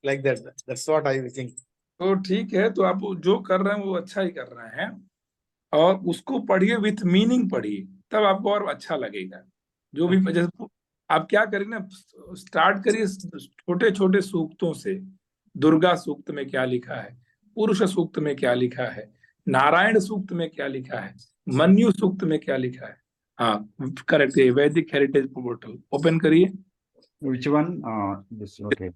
like that. That's what I think. तो ठीक है, तो आप जो कर रहे हैं वो अच्छा ही कर रहे हैं, और उसको पढ़िए विथ मीनिंग पढ़िए, तब आपको और अच्छा लगेगा। जो भी जैसे आप क्या करें ना, स्टार्ट करिए छोटे छोटे सूक्तों से। दुर्गा सूक्त में क्या लिखा है, पुरुष सूक्त में क्या लिखा है, नारायण सूक्त में क्या लिखा है, मन्यु सूक्त में क्या लिखा है। हाँ करेक्ट, है वैदिक हेरिटेज पोर्टल ओपन करिए। Which one? This. Okay.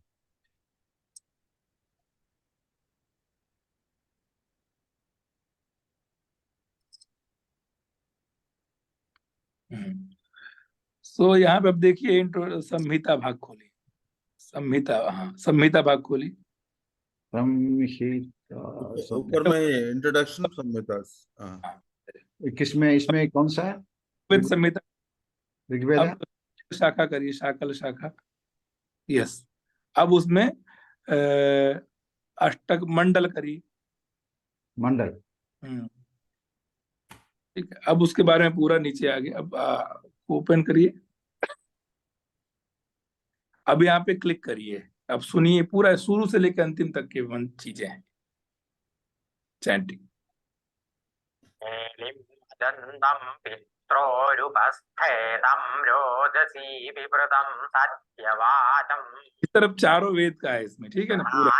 सो यहाँ पे अब देखिए संहिता भाग खोली, संहिता, हाँ संहिता भाग खोली। संहिता So, ऊपर में इंट्रोडक्शन संहितास। हाँ, किसमें इसमें कौन सा है? वेद संहिता। ऋग्वेद है? अब शाखा करिए, शाकल शाखा। यस, अब उसमें अष्टक मंडल करिए। मंडल। ठीक है, अब उसके बारे में पूरा नीचे आ गया। अब ओपन करिए, अब यहाँ पे क्लिक करिए। अब सुनिए, पूरा शुरू से लेकर अंतिम तक के चीजें हैं। चैंटिंग। इस तरफ चारों वेद का है इसमें, ठीक है ना, पूरा।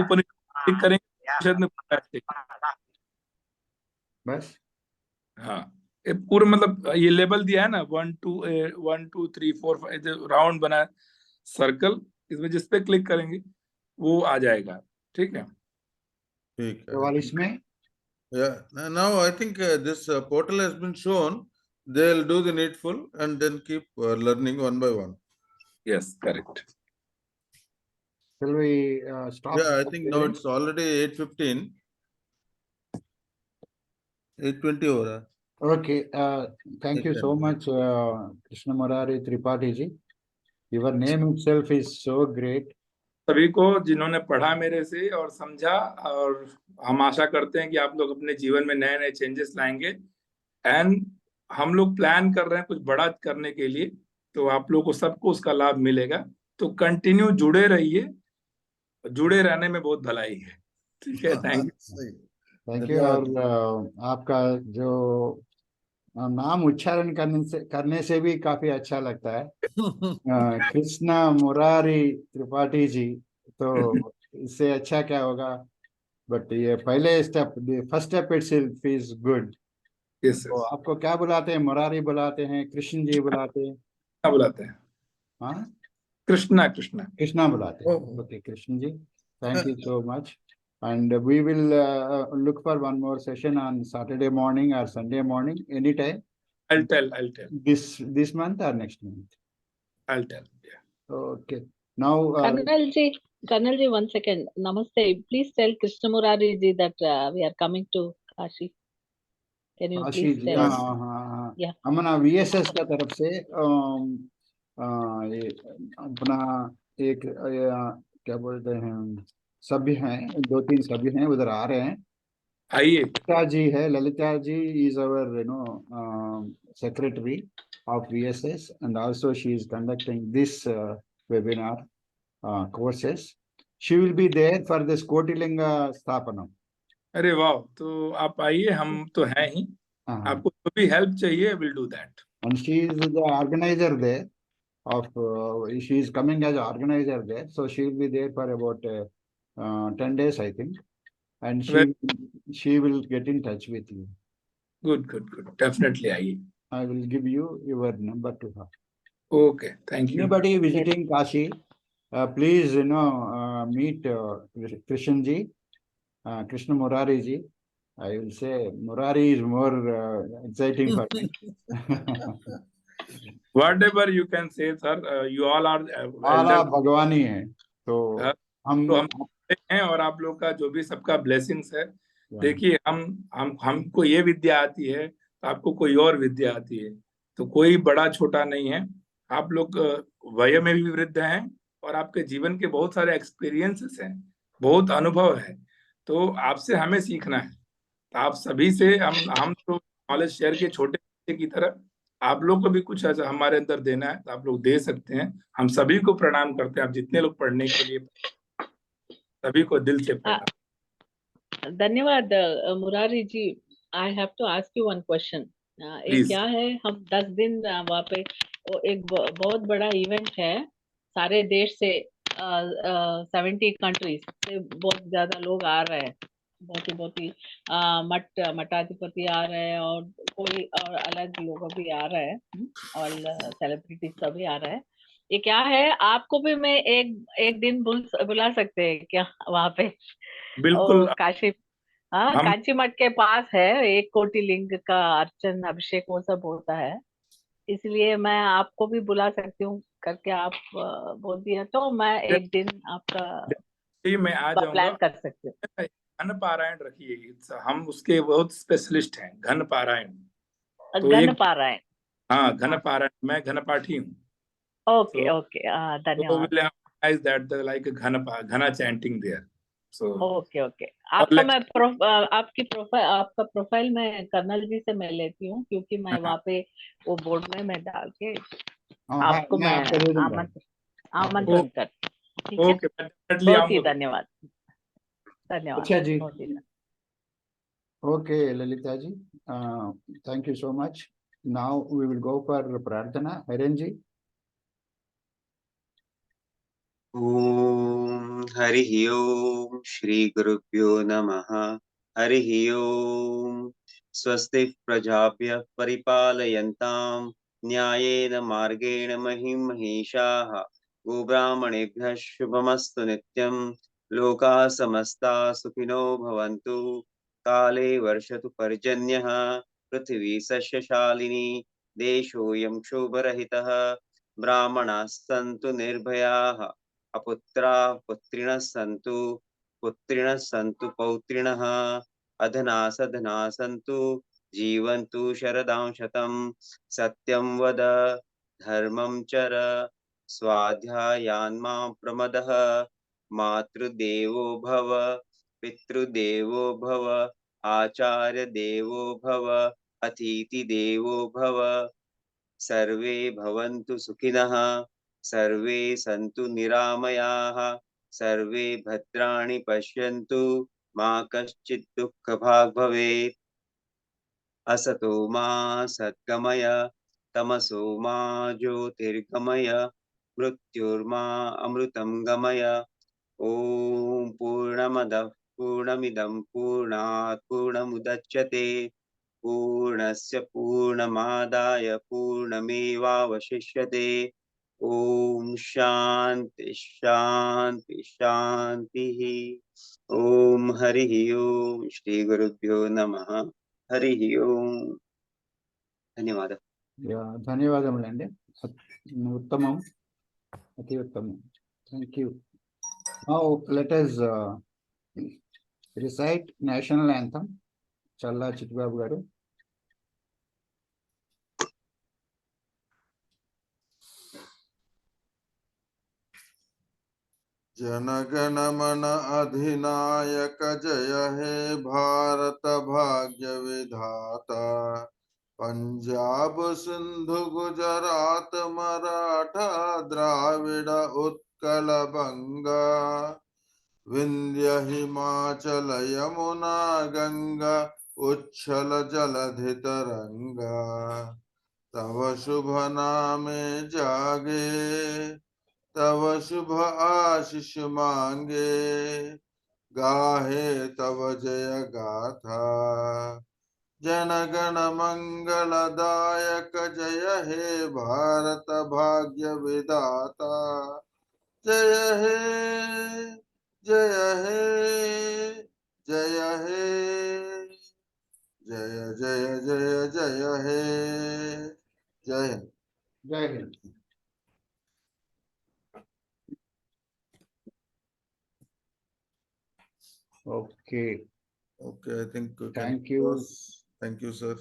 ऊपर क्लिक करेंगे, उपनिषद में पूरा है। बस हाँ, ये पूरा मतलब ये लेबल दिया है ना, 1 2 3 4 5 राउंड बना सर्कल, इसमें जिस पे क्लिक करेंगे वो आ जाएगा। ठीक है, ठीक है। 44 में। Yeah, now I think this portal has been shown. They'll do the needful and then keep learning one by one. Yes, correct. Shall we stop? Yeah, I think now it's already 8:15. 8:20 हो रहा है। Okay, thank you so much, Krishna Murari Tripathi ji. Your name itself is so great. सभी को जिन्होंने पढ़ा मेरे से और समझा, और हम आशा करते हैं कि आप लोग अपने जीवन में नए नए चेंजेस लाएंगे। एंड हम लोग प्लान कर रहे हैं कुछ बड़ा करने के लिए, तो आप लोग को सबको उसका लाभ मिलेगा। तो कंटिन्यू जुड़े रहिए, जुड़े रहने में बहुत भलाई है। ठीक है, थैंक यू। Thank you. और आपका जो नाम उच्चारण करने से भी काफी अच्छा लगता है, कृष्णा मुरारी त्रिपाठी जी। तो इससे अच्छा क्या होगा? बट ये पहले step, first step itself is good. Yes, तो आपको क्या बुलाते हैं? मुरारी बुलाते हैं, कृष्ण जी बुलाते हैं? क्या बुलाते हैं? हाँ, कृष्णा, कृष्णा, कृष्णा बुलाते हैं। Okay Krishna ji, thank you so much. And we will look for one more session on Saturday morning or Sunday morning, anytime. I'll tell. This month or next month? I'll tell. Yeah. Okay. Now, Colonel ji, 1 second. Namaste. Please tell Krishna Murari ji that we are coming to Kashi. Can you Kashi please ji, tell? हाँ, Yeah. हमारा VSS का तरफ से ये अपना एक क्या बोलते हैं, सभ्य हैं, 2-3 सभ्य हैं, उधर आ रहे हैं। आइए। ललिता जी है, Lalita ji is our secretary of VSS, and also she is conducting this webinar courses. She will be there for this Kotilinga Sthapanam. अरे वाह, तो आप आइए, हम तो हैं ही। आपको जो भी हेल्प चाहिए, will do that. And she is the organizer there of she is coming as an organizer there, so she will be there for about 10 days, I think, and she will get in touch with you. Good. Definitely आइए। I will give you your number to her. Okay, thank you. Anybody visiting Kashi, please meet Krishan ji, Krishna Murari ji. I will say Murari is more exciting for me. Whatever you can say, sir. You all are आप भगवान ही हैं, तो हम हैं, और आप लोग का जो भी सबका ब्लेसिंग्स है। देखिए, हमको ये विद्या आती है, तो आपको कोई और विद्या आती है, तो कोई बड़ा छोटा नहीं है। आप लोग वय में भी वृद्ध हैं, और आपके जीवन के बहुत सारे एक्सपीरियंसेस हैं, बहुत अनुभव है, तो आपसे हमें सीखना है। आप सभी से हम तो नॉलेज शेयर के छोटे बच्चे की तरह, आप लोग को भी कुछ ऐसा हमारे अंदर देना है, तो आप लोग दे सकते हैं। हम सभी को प्रणाम करते हैं। आप जितने लोग पढ़ने के लिए, सभी को दिल से प्रणाम। धन्यवाद Murari ji. I have to ask you one question. एक क्या है, हम 10 दिन वहाँ पे एक बहुत बड़ा इवेंट है, सारे देश से 70 कंट्रीज से बहुत ज्यादा लोग आ रहे हैं, बहुत ही मठाधिपति आ रहे हैं, और कोई और अलग लोग भी आ रहे हैं, और सेलिब्रिटीज सभी आ रहे हैं। ये क्या है, आपको भी मैं एक दिन बुला सकते हैं क्या वहाँ पे? बिल्कुल। काशी हाँ, हम कांची मठ के पास है, 1 कोटि लिंग का अर्चन अभिषेक वो सब होता है, इसलिए मैं आपको भी बुला सकती हूँ करके आप बोल दिया तो मैं एक दिन आपका मैं आ प्लान जाऊंगा। कर सकती हूँ। घन पारायण रखिए, हम उसके बहुत स्पेशलिस्ट हैं, घन पारायण। तो गण एक, पारायण। हाँ, घन पारायण, मैं घन पाठी हूँ। ओके So ओके, धन्यवाद। will organize that like घना chanting there. So okay okay, और आपका मैं आपकी प्रोफाइल, आपका प्रोफाइल मैं कर्नल जी से मैं लेती हूँ, क्योंकि मैं वहाँ पे वो बोर्ड में मैं डाल के हाँ, आपको मैं मैं आपको दे दूंगा। आमंत्रण कर, ठीक है। ओके, मैं डेफिनेटली बहुत ही आऊंगा। धन्यवाद, धन्यवाद, अच्छा जी, बहुत ही धन्यवाद। okay, Lalita ji, thank you so much. Now we will go for Prarthana. Hiren ji. ॐ हरिः ओम् श्रीगुरुभ्यो नमः। हरिः ओम्। स्वस्ति प्रजाभ्यः परिपालयन्तां न्यायेन मार्गेण महिं महिषाः। गोब्राह्मणेभ्यः शुभमस्तु नित्यं। लोकाः समस्ताः सुखिनो भवन्तु। काले वर्षतु पर्जन्यः। पृथिवी सस्यशालिनी। देशोऽयं क्षोभरहितः। ब्राह्मणाः सन्तु निर्भयाः। अपुत्राः पुत्रिणः सन्तु। पुत्रिणः सन्तु पौत्रिणः। अधनाः सधनाः सन्तु। जीवन्तु शरदां शतं। सत्यं वद धर्मं चर। स्वाध्यायान्मा प्रमदः। मातृदेवो भव। पितृदेवो भव। आचार्यदेवो भव। अतिथिदेवो भव। सर्वे भवन्तु सुखिनः। सर्वे सन्तु निरामयाः। सर्वे भद्राणि पश्यन्तु। मा कश्चित् दुःखभाग् भवेत्। असतो मा सद्गमय। तमसो मा ज्योतिर्गमय। मृत्युर्मा अमृतं गमय। ॐ पूर्णमदः पूर्णमिदं पूर्णात् पूर्णमुदच्यते। पूर्णस्य पूर्णमादाय पूर्णमेवावशिष्यते। ॐ शान्ति शान्ति शान्तिः। ॐ हरिः ओम् श्रीगुरुभ्यो नमः। हरिः ओम्। धन्यवादः। ధన్యవాదములండి, ఉత్తమం, అతి ఉత్తమం. Thank you. Now let us recite national anthem. Challa Chitbabu garu. जनगण मन अधिनायक जय हे भारत भाग्य विधाता। पंजाब सिंधु गुजरात मराठा द्राविड़ उत्कल बंगा। विंध्य हिमाचल यमुना गंगा उच्छल जलधि तरंगा। तव शुभ नामे जागे। तव शुभ आशीष मांगे। गाहे तव जय गाथा। जनगण मंगलदायक जय हे भारत भाग्य विधाता। जय हे जय हे जय हे जय जय जय जय हे। जय Hind. Jai Hind. Okay, Okay, I think you can thank you. close. Thank you, sir.